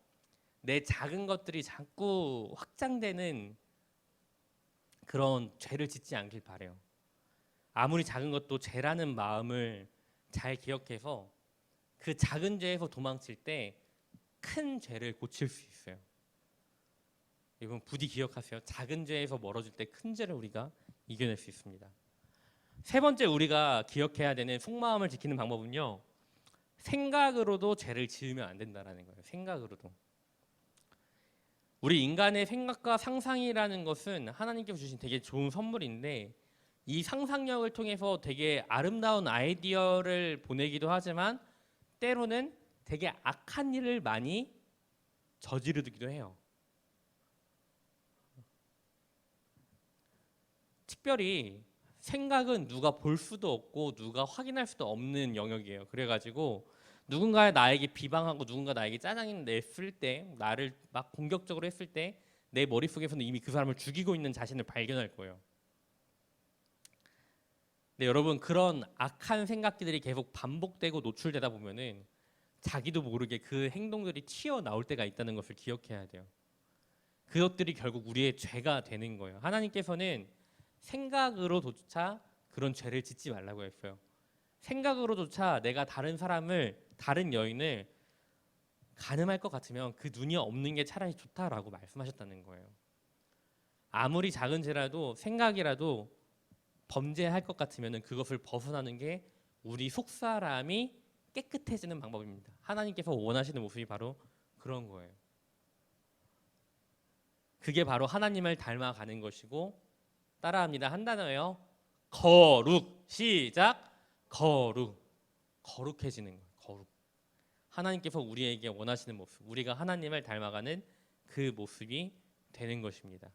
내 작은 것들이 자꾸 확장되는 그런 죄를 짓지 않길 바래요. 아무리 작은 것도 죄라는 마음을 잘 기억해서 그 작은 죄에서 도망칠 때 큰 죄를 고칠 수 있어요. 여러분 부디 기억하세요. 작은 죄에서 멀어질 때 큰 죄를 우리가 이겨낼 수 있습니다. 세 번째 우리가 기억해야 되는 속마음을 지키는 방법은요, 생각으로도 죄를 지으면 안 된다라는 거예요. 생각으로도. 우리 인간의 생각과 상상이라는 것은 하나님께서 주신 되게 좋은 선물인데, 이 상상력을 통해서 되게 아름다운 아이디어를 보내기도 하지만 때로는 되게 악한 일을 많이 저지르기도 해요. 특별히 생각은 누가 볼 수도 없고 누가 확인할 수도 없는 영역이에요. 그래가지고 누군가 나에게 비방하고 누군가 나에게 짜증을 냈을 때, 나를 막 공격적으로 했을 때 내 머릿속에서는 이미 그 사람을 죽이고 있는 자신을 발견할 거예요. 근데 여러분 그런 악한 생각들이 계속 반복되고 노출되다 보면은 자기도 모르게 그 행동들이 튀어나올 때가 있다는 것을 기억해야 돼요. 그것들이 결국 우리의 죄가 되는 거예요. 하나님께서는 생각으로조차 그런 죄를 짓지 말라고 했어요. 생각으로조차 내가 다른 여인을 가늠할 것 같으면 그 눈이 없는 게 차라리 좋다라고 말씀하셨다는 거예요. 아무리 작은 죄라도 생각이라도 범죄할 것 같으면 그것을 벗어나는 게 우리 속사람이 깨끗해지는 방법입니다. 하나님께서 원하시는 모습이 바로 그런 거예요. 그게 바로 하나님을 닮아가는 것이고, 따라합니다. 한 단어예요. 거룩. 시작. 거룩해지는 거예요. 거룩. 하나님께서 우리에게 원하시는 모습, 우리가 하나님을 닮아가는 그 모습이 되는 것입니다.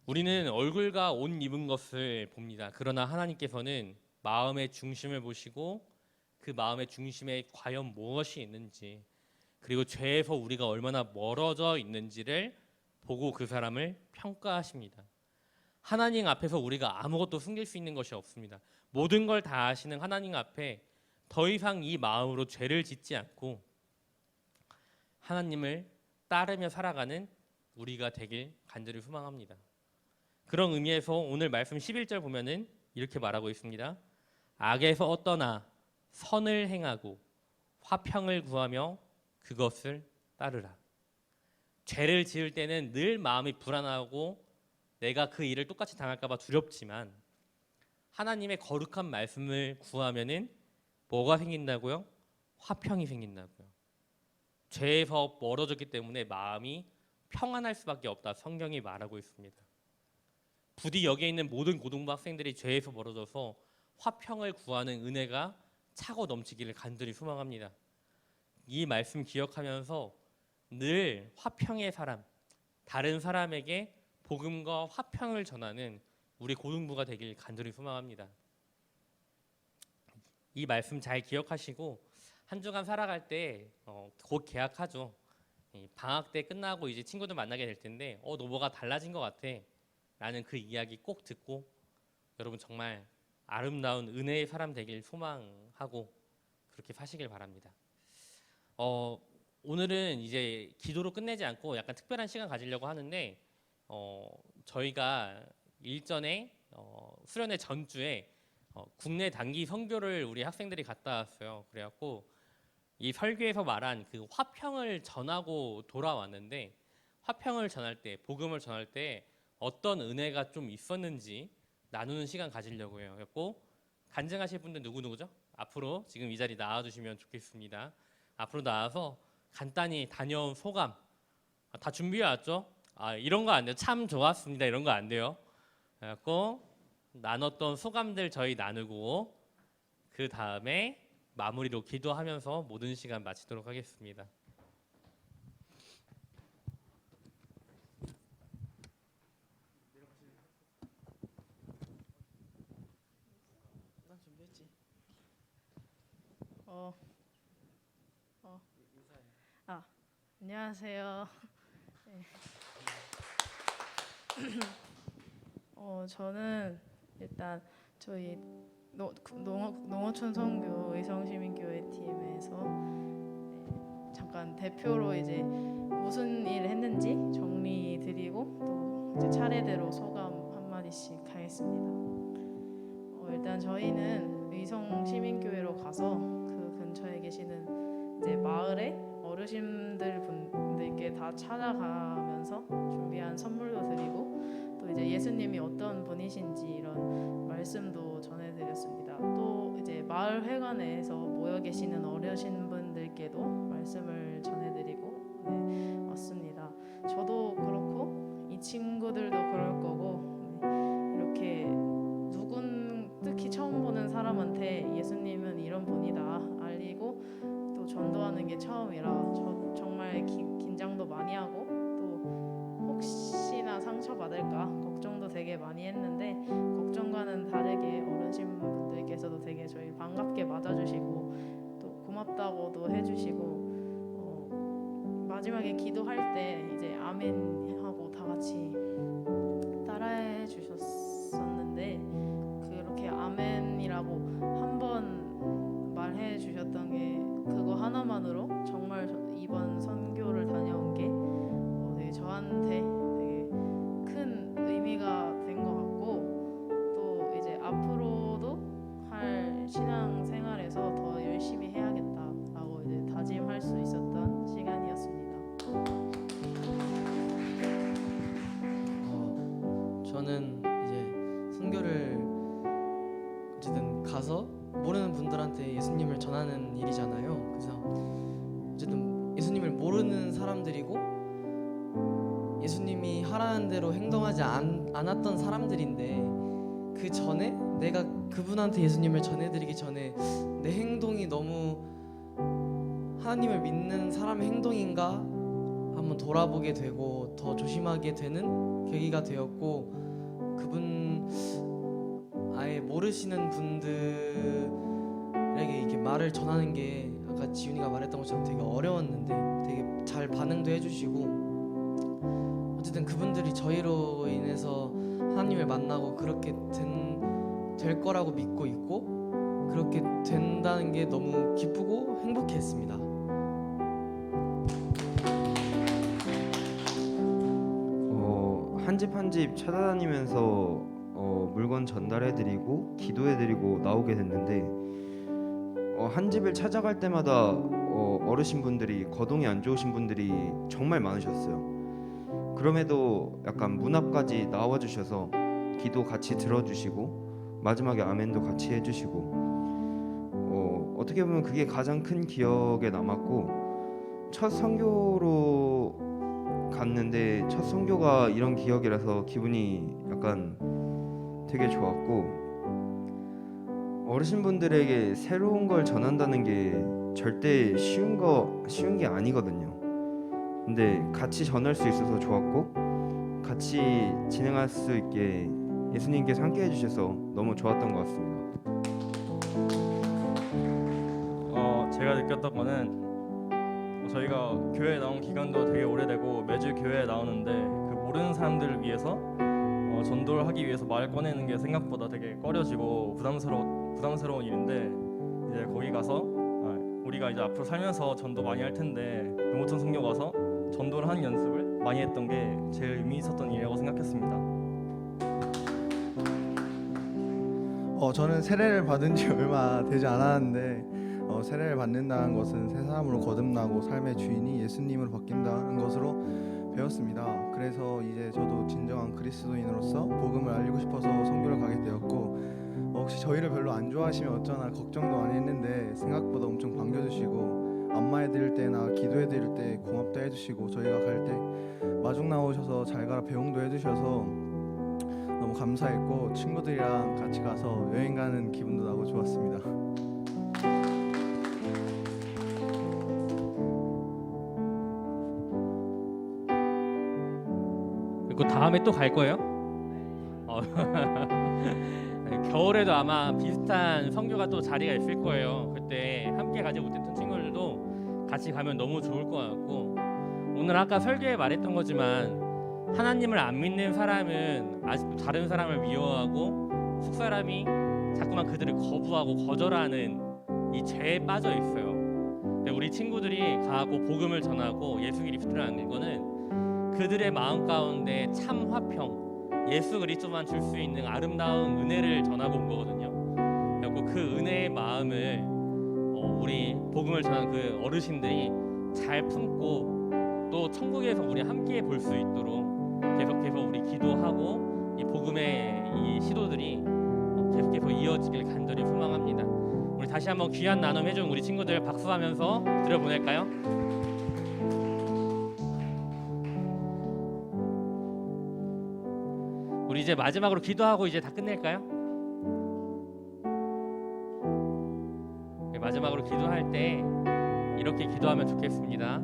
우리는 얼굴과 옷 입은 것을 봅니다. 그러나 하나님께서는 마음의 중심을 보시고 그 마음의 중심에 과연 무엇이 있는지, 그리고 죄에서 우리가 얼마나 멀어져 있는지를 보고 그 사람을 평가하십니다. 하나님 앞에서 우리가 아무것도 숨길 수 있는 것이 없습니다. 모든 걸 다 아시는 하나님 앞에 더 이상 이 마음으로 죄를 짓지 않고 하나님을 따르며 살아가는 우리가 되길 간절히 소망합니다. 그런 의미에서 오늘 말씀 11절 보면은 이렇게 말하고 있습니다. 악에서 떠나 선을 행하고 화평을 구하며 그것을 따르라. 죄를 지을 때는 늘 마음이 불안하고 내가 그 일을 똑같이 당할까 봐 두렵지만 하나님의 거룩한 말씀을 구하면은 뭐가 생긴다고요? 화평이 생긴다고요. 죄에서 멀어졌기 때문에 마음이 평안할 수밖에 없다. 성경이 말하고 있습니다. 부디 여기에 있는 모든 고등부 학생들이 죄에서 멀어져서 화평을 구하는 은혜가 차고 넘치기를 간절히 소망합니다. 이 말씀 기억하면서 늘 화평의 사람, 다른 사람에게 복음과 화평을 전하는 우리 고등부가 되길 간절히 소망합니다. 이 말씀 잘 기억하시고 한 주간 살아갈 때 곧 개학하죠. 방학 때 끝나고 이제 친구들 만나게 될 텐데 너 뭐가 달라진 것 같아 라는 그 이야기 꼭 듣고 여러분 정말 아름다운 은혜의 사람 되길 소망하고 그렇게 사시길 바랍니다. 오늘은 이제 기도로 끝내지 않고 약간 특별한 시간 가지려고 하는데 저희가 일전에 수련회 전주에 국내 단기 선교를 우리 학생들이 갔다 왔어요. 그래갖고 이 설교에서 말한 그 화평을 전하고 돌아왔는데 화평을 전할 때, 복음을 전할 때 어떤 은혜가 좀 있었는지 나누는 시간 가지려고 해요. 그래갖고 간증하실 분들 누구죠? 앞으로 지금 이 자리 나와주시면 좋겠습니다. 앞으로 나와서 간단히 다녀온 소감 다 준비해 왔죠? 이런 거 안 돼요. 참 좋았습니다. 이런 거 안 돼요. 그래갖고 나눴던 소감들 저희 나누고 그 다음에 마무리로 기도하면서 모든 시간 마치도록 하겠습니다. 난 준비했지. 안녕하세요. 네. 저는 일단 저희 농어촌 선교 의성시민교회 팀에서 잠깐 대표로 이제 무슨 일 했는지 정리 드리고 또 이제 차례대로 소감 한 마디씩 하겠습니다. 일단 저희는 의성시민교회로 가서 그 근처에 계시는 이제 마을에 어르신들 분들께 다 찾아가면서 준비한 선물도 드리고 또 이제 예수님이 어떤 분이신지 이런 말씀도 전해드렸습니다. 또 이제 마을 회관에서 모여 계시는 어르신 분들께도 말씀을 전해드리고 왔습니다. 저도 그렇고 이 친구들도 그럴 거고 이렇게 특히 처음 보는 사람한테 예수님은 이런 분이다 알리고 또 전도하는 게 처음이라 저 정말 긴장도 많이 하고 또 혹시나 상처받을까 걱정도 되게 많이 했는데 걱정과는 다르게 어르신분들께서도 되게 저희 반갑게 맞아주시고 또 고맙다고도 해주시고 마지막에 기도할 때 이제 아멘 하고 다 같이 따라해 주셨었는데 그렇게 아멘이라고 한 번 말해 주셨던 게 그거 하나만으로 정말 이번 선교를 다녀온 게 되게 저한테 되게 큰 의미가 된 것 같고 또 이제 앞으로도 저는 이제 선교를 어쨌든 가서 모르는 분들한테 예수님을 전하는 일이잖아요. 그래서 어쨌든 예수님을 모르는 사람들이고 예수님이 하라는 대로 행동하지 않았던 사람들인데 그 전에 내가 그분한테 예수님을 전해드리기 전에 내 행동이 너무 하나님을 믿는 사람의 행동인가 한번 돌아보게 되고 더 조심하게 되는 계기가 되었고, 그분 아예 모르시는 분들에게 이렇게 말을 전하는 게 아까 지훈이가 말했던 것처럼 되게 어려웠는데 되게 잘 반응도 해주시고, 어쨌든 그분들이 저희로 인해서 하나님을 만나고 그렇게 될 거라고 믿고 있고 그렇게 된다는 게 너무 기쁘고 행복했습니다. 한 집 한 집 찾아다니면서 물건 전달해드리고 기도해드리고 나오게 됐는데 한 집을 찾아갈 때마다 어르신분들이 거동이 안 좋으신 분들이 정말 많으셨어요. 그럼에도 약간 문 앞까지 나와주셔서 기도 같이 들어주시고 마지막에 아멘도 같이 해주시고 어떻게 보면 그게 가장 큰 기억에 남았고, 첫 선교로 갔는데 첫 선교가 이런 기억이라서 기분이 약간 되게 좋았고, 어르신분들에게 새로운 걸 전한다는 게 절대 쉬운 게 아니거든요. 근데 같이 전할 수 있어서 좋았고 같이 진행할 수 있게 예수님께서 함께 해주셔서 너무 좋았던 것 같습니다. 제가 느꼈던 거는 저희가 교회에 나온 기간도 되게 오래되고 매주 교회에 나오는데 그 모르는 사람들을 위해서 전도를 하기 위해서 말 꺼내는 게 생각보다 되게 꺼려지고 부담스러운 일인데, 이제 거기 가서 우리가 이제 앞으로 살면서 전도 많이 할 텐데 농어촌 선교 가서 전도를 하는 연습을 많이 했던 게 제일 의미 있었던 일이라고 생각했습니다. 저는 세례를 받은 지 얼마 되지 않았는데 세례를 받는다는 것은 새 사람으로 거듭나고 삶의 주인이 예수님으로 바뀐다는 것으로 배웠습니다. 그래서 이제 저도 진정한 그리스도인으로서 복음을 알리고 싶어서 선교를 가게 되었고, 혹시 저희를 별로 안 좋아하시면 어쩌나 걱정도 많이 했는데 생각보다 엄청 반겨주시고 안마해드릴 때나 기도해드릴 때 고맙다 해주시고, 저희가 갈 때 마중 나오셔서 잘 가라 배웅도 해주셔서 너무 감사했고, 친구들이랑 같이 가서 여행 가는 기분도 나고 좋았습니다. 그리고 다음에 또 갈 거예요? 겨울에도 아마 비슷한 선교가 또 자리가 있을 거예요. 그때 함께 가지 못했던 친구들도 같이 가면 너무 좋을 것 같고, 오늘 아까 설교에 말했던 거지만 하나님을 안 믿는 사람은 아직도 다른 사람을 미워하고 속사람이 자꾸만 그들을 거부하고 거절하는 이 죄에 빠져 있어요. 근데 우리 친구들이 가고 복음을 전하고 예수 그리스도를 안는 거는 그들의 마음 가운데 참 화평, 예수 그리스도만 줄 수 있는 아름다운 은혜를 전하고 온 거거든요. 그리고 그 은혜의 마음을 우리 복음을 전하는 그 어르신들이 잘 품고 또 천국에서 우리 함께 볼 수 있도록 계속해서 우리 기도하고 이 복음의 이 시도들이 계속해서 이어지길 간절히 소망합니다. 우리 다시 한번 귀한 나눔 해준 우리 친구들 박수하면서 들여보낼까요? 우리 이제 마지막으로 기도하고 이제 다 끝낼까요? 마지막으로 기도할 때 이렇게 기도하면 좋겠습니다.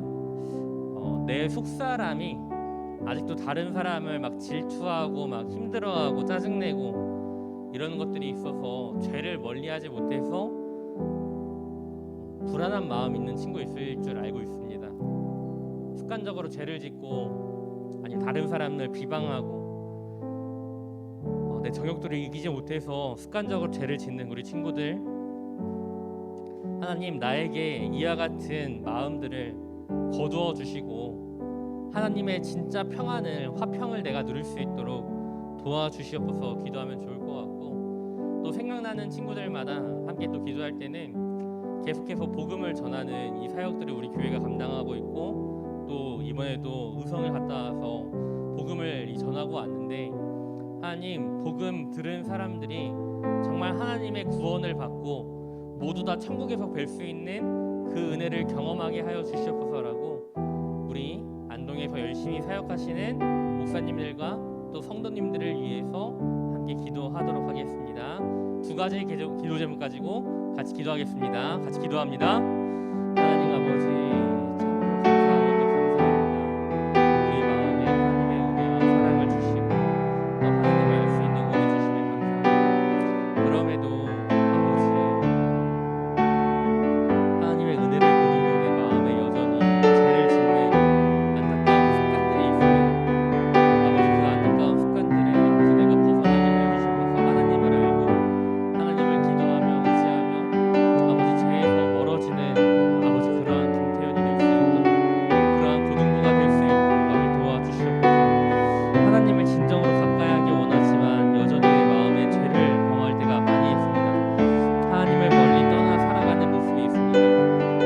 내 속사람이 아직도 다른 사람을 막 질투하고 막 힘들어하고 짜증내고 이런 것들이 있어서 죄를 멀리하지 못해서 불안한 마음 있는 친구 있을 줄 알고 있습니다. 습관적으로 죄를 짓고 아니 다른 사람을 비방하고 내 정욕들을 이기지 못해서 습관적으로 죄를 짓는 우리 친구들, 하나님 나에게 이와 같은 마음들을 거두어 주시고 하나님의 진짜 평안을, 화평을 내가 누릴 수 있도록 도와주시옵소서 기도하면 좋을 것 같고, 또 생각나는 친구들마다 함께 또 기도할 때는 계속해서 복음을 전하는 이 사역들을 우리 교회가 감당하고 있고, 또 이번에도 의성을 갔다 와서 복음을 전하고 왔는데 하나님, 복음 들은 사람들이 정말 하나님의 구원을 받고 모두 다 천국에서 뵐 수 있는 그 은혜를 경험하게 하여 주시옵소서라고 우리 안동에서 열심히 사역하시는 목사님들과 또 성도님들을 위해서 함께 기도하도록 하겠습니다. 두 가지 기도 제목 가지고 같이 기도하겠습니다. 같이 기도합니다. 하나님 아버지, 참으로 감사하고 또 감사합니다. 우리 마음에 하나님의 은혜와 사랑을 주시고 또 하나님을 알 수 있는 은혜 주심에 감사합니다. 그럼에도 아버지, 하나님의 은혜를 모르고 내 마음에 여전히 죄를 짓는 안타까운 습관들이 있습니다. 아버지, 그 안타까운 습관들을 아버지 내가 벗어나게 하여 주시면서 하나님을 알고 하나님을 기도하며 의지하며 아버지 죄에서 멀어지는 아버지 그러한 김태현이 될 수 있도록 그러한 고등부가 될 수 있도록 아버지 도와주시옵소서. 하나님을 진정으로 가까이 하기 원하지만 여전히 내 마음에 죄를 범할 때가 많이 있습니다. 하나님을 멀리 떠나 살아가는 모습이 있습니다.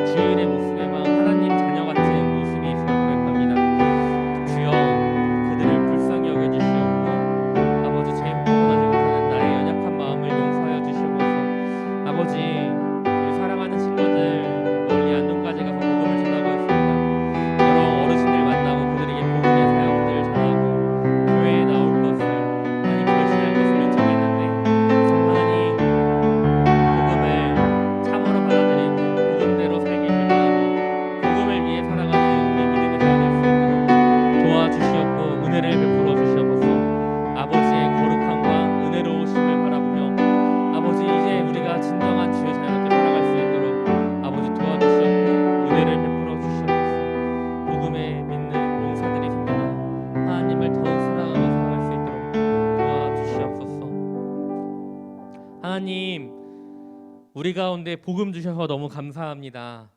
주일의 모습에만 하나님 자녀 같은 모습이 있음을 고백합니다. 주여, 그들을 불쌍히 여겨주시옵고 아버지 죄 구원하지 못하는 나의 연약한 마음을 용서하여 주시옵소서. 아버지, 우리 사랑하는 친구들 멀리 안동까지 가서 복음을 전하고 있습니다. 여러 어르신들 만나고 그들에게 복음의 사역들을 전하고 교회에 나올 것을 많이 결심할 것을 요청했는데 하나님, 복음을 참으로 받아들이고 복음대로 살기 결단하며 복음을 위해 살아가는 우리 믿음의 자가 될 수 있도록 도와주시옵고 은혜를 베풀어 주시옵소서. 아버지의 거룩함과 은혜로우심을 바라보며 아버지, 이제 우리가 진정한 주의 자녀롭게 살아갈 수 있도록 아버지 도와주시옵고 은혜를 베풀어 주시옵소서. 복음에 믿는 용사들이 생겨나 하나님을 더욱 사랑하고 살아갈 수 있도록 도와주시옵소서. 하나님, 우리 가운데 복음 주셔서 너무 감사합니다.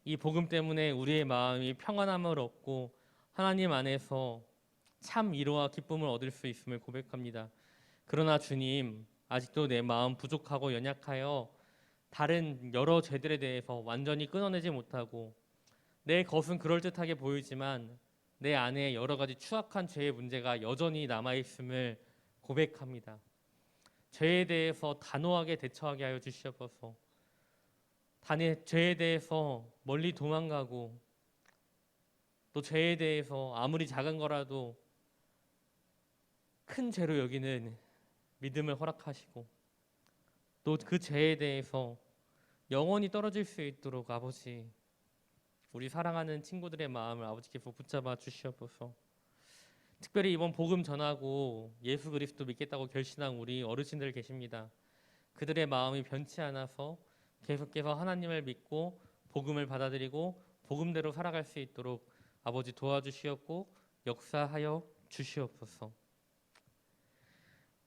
이 복음 때문에 우리의 마음이 평안함을 얻고 하나님 안에서 참 위로와 기쁨을 얻을 수 있음을 고백합니다. 그러나 주님, 아직도 내 마음 부족하고 연약하여 다른 여러 죄들에 대해서 완전히 끊어내지 못하고 내 겉은 그럴듯하게 보이지만 내 안에 여러 가지 추악한 죄의 문제가 여전히 남아있음을 고백합니다. 죄에 대해서 단호하게 대처하게 하여 주시옵소서. 죄에 대해서 멀리 도망가고 또 죄에 대해서 아무리 작은 거라도 큰 죄로 여기는 믿음을 허락하시고 또 그 죄에 대해서 영원히 떨어질 수 있도록 아버지, 우리 사랑하는 친구들의 마음을 아버지께서 붙잡아 주시옵소서. 특별히 이번 복음 전하고 예수 그리스도 믿겠다고 결심한 우리 어르신들 계십니다. 그들의 마음이 변치 않아서 계속해서 하나님을 믿고 복음을 받아들이고 복음대로 살아갈 수 있도록 아버지 도와주시옵고 역사하여 주시옵소서.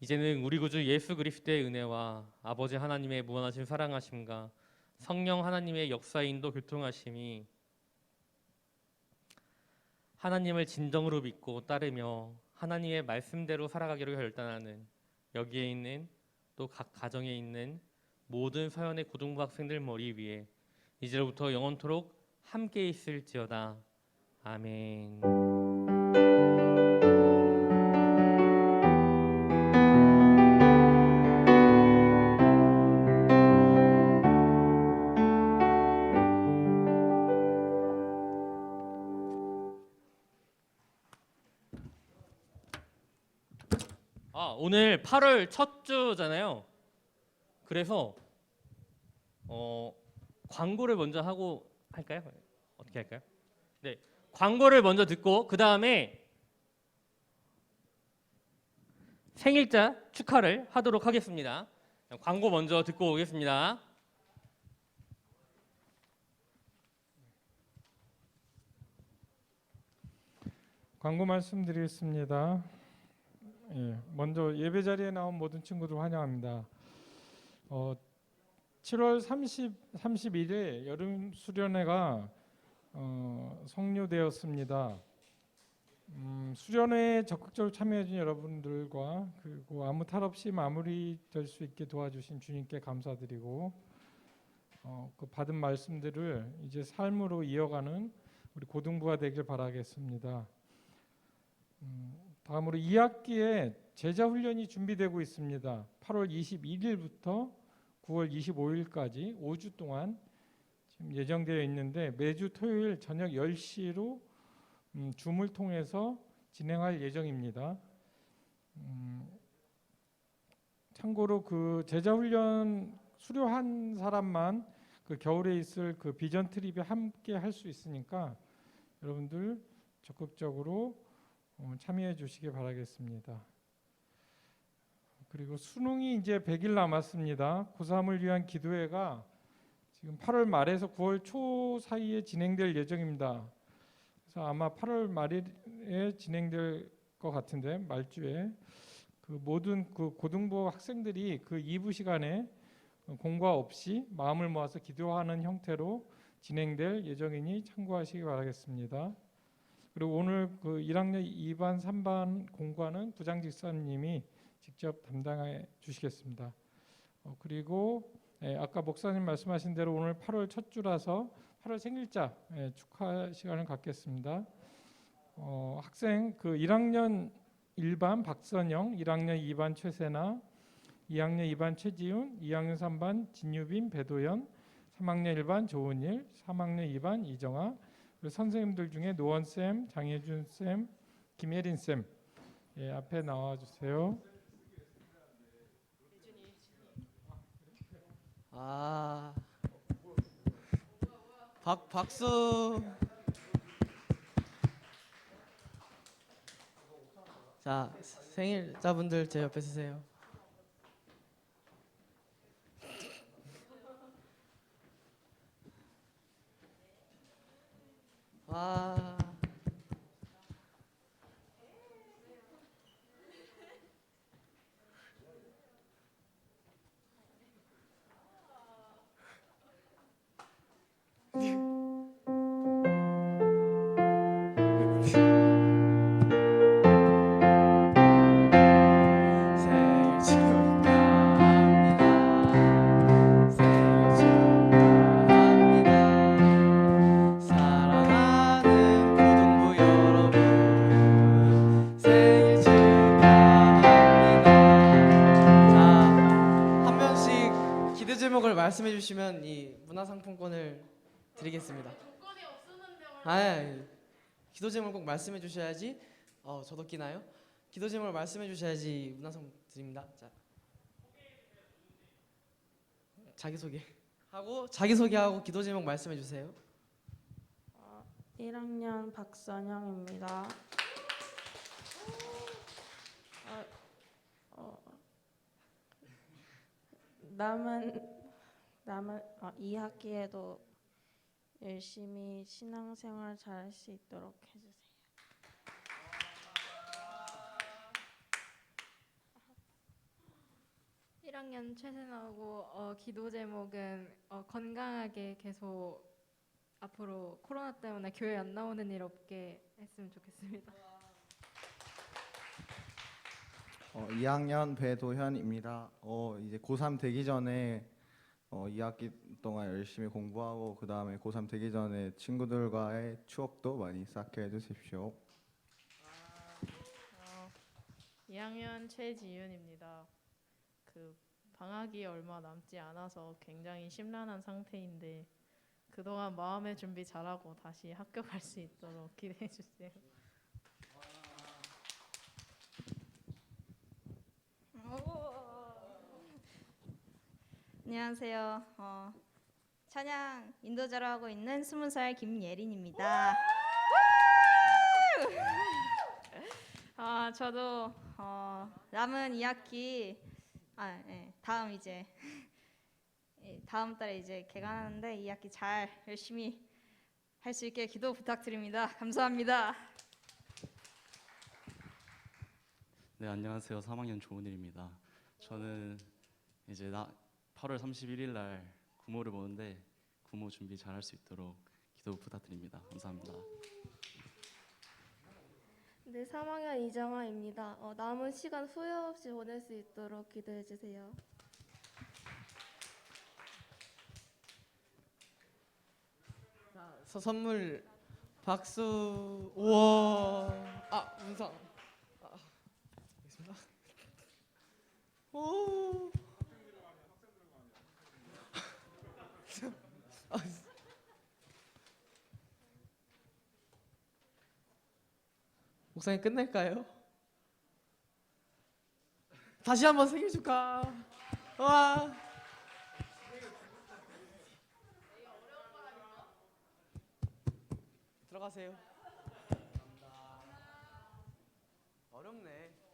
이제는 우리 구주 예수 그리스도의 은혜와 아버지 하나님의 무한하신 사랑하심과 성령 하나님의 역사 인도 교통하심이 하나님을 진정으로 믿고 따르며 하나님의 말씀대로 살아가기로 결단하는 여기에 있는 또 각 가정에 있는 모든 서연의 고등부 학생들 머리 위에 이제로부터 영원토록 함께 있을지어다. 아멘. 오늘 8월 첫 주잖아요. 그래서 광고를 먼저 하고 할까요? 어떻게 할까요? 네, 광고를 먼저 듣고 그 다음에 생일자 축하를 하도록 하겠습니다. 광고 먼저 듣고 오겠습니다. 광고 말씀드리겠습니다. 먼저 예배 자리에 나온 모든 친구들 환영합니다. 7월 31일 여름 수련회가 성료되었습니다. 수련회에 적극적으로 참여해준 여러분들과 그리고 아무 탈 없이 마무리될 수 있게 도와주신 주님께 감사드리고 그 받은 말씀들을 이제 삶으로 이어가는 우리 고등부가 되길 바라겠습니다. 다음으로 2학기에 제자 훈련이 준비되고 있습니다. 8월 21일부터 9월 25일까지 5주 동안 지금 예정되어 있는데 매주 토요일 저녁 10시로 줌을 통해서 진행할 예정입니다. 참고로 그 제자 훈련 수료한 사람만 그 겨울에 있을 그 비전 트립에 함께 할 수 있으니까 여러분들 적극적으로 참여해 주시기 바라겠습니다. 그리고 수능이 이제 100일 남았습니다. 고3을 위한 기도회가 지금 8월 말에서 9월 초 사이에 진행될 예정입니다. 그래서 아마 8월 말에 진행될 것 같은데 말주에 그 모든 그 고등부 학생들이 그 2부 시간에 공과 없이 마음을 모아서 기도하는 형태로 진행될 예정이니 참고하시기 바라겠습니다. 그리고 오늘 그 1학년 2반, 3반 공과는 부장 집사님이 직접 담당해 주시겠습니다. 그리고 아까 목사님 말씀하신 대로 오늘 8월 첫 주라서 8월 생일자 축하 시간을 갖겠습니다. 학생 그 1학년 1반 박선영, 1학년 2반 최세나, 2학년 2반 최지훈, 2학년 3반 진유빈, 배도연, 3학년 1반 조은일, 3학년 2반 이정아, 그리고 선생님들 중에 노원쌤, 장혜준쌤, 김예린쌤 앞에 나와주세요. 박수. 자, 생일자분들 제 옆에 서세요. 와. 생일 축하합니다. 생일 축하합니다. 사랑하는 고등부 여러분, 생일 축하합니다. 자, 한 명씩 기도 제목을 말씀해 주시면 이 문화상품권을 드리겠습니다. 조건이 없었는데 아니, 기도 제목을 꼭 말씀해 주셔야지. 저도 끼나요? 기도 제목을 말씀해 주셔야지 문화상 드립니다. 자, 자기소개하고 기도 제목 말씀해 주세요. 1학년 박선영입니다. 남은 2학기에도 열심히 신앙생활 잘할 수 있도록 해주세요. (1학년) 최세나고 기도 제목은 건강하게 계속 앞으로 코로나 때문에 교회 안 나오는 일 없게 했으면 좋겠습니다. 2학년 배도현입니다. 이제 고3 되기 전에 2학기 동안 열심히 공부하고 그 다음에 고3 되기 전에 친구들과의 추억도 많이 쌓게 해주십시오. 2학년 최지윤입니다. 그 방학이 얼마 남지 않아서 굉장히 심란한 상태인데 그동안 마음의 준비 잘하고 다시 학교 갈 수 있도록 기대해 주세요. 안녕하세요. 찬양 인도자로 하고 있는 20살 김예린입니다. 저도 남은 2학기 다음 달에 이제 개강하는데 2학기 잘 열심히 할 수 있게 기도 부탁드립니다. 감사합니다. 네, 안녕하세요. 3학년 조은일입니다. 저는 이제 8월 31일 날 구모를 보는데 구모 준비 잘 할 수 있도록 기도 부탁드립니다. 감사합니다. 네, 3학년 이정아입니다. 남은 시간 후회 없이 보낼 수 있도록 기도해 주세요. 자, 선물 박수. 우와. 문상. 알겠습니다. 오. 목사님 끝낼까요? 다시 한번 생일 축하. 와. 들어가세요. 어렵네.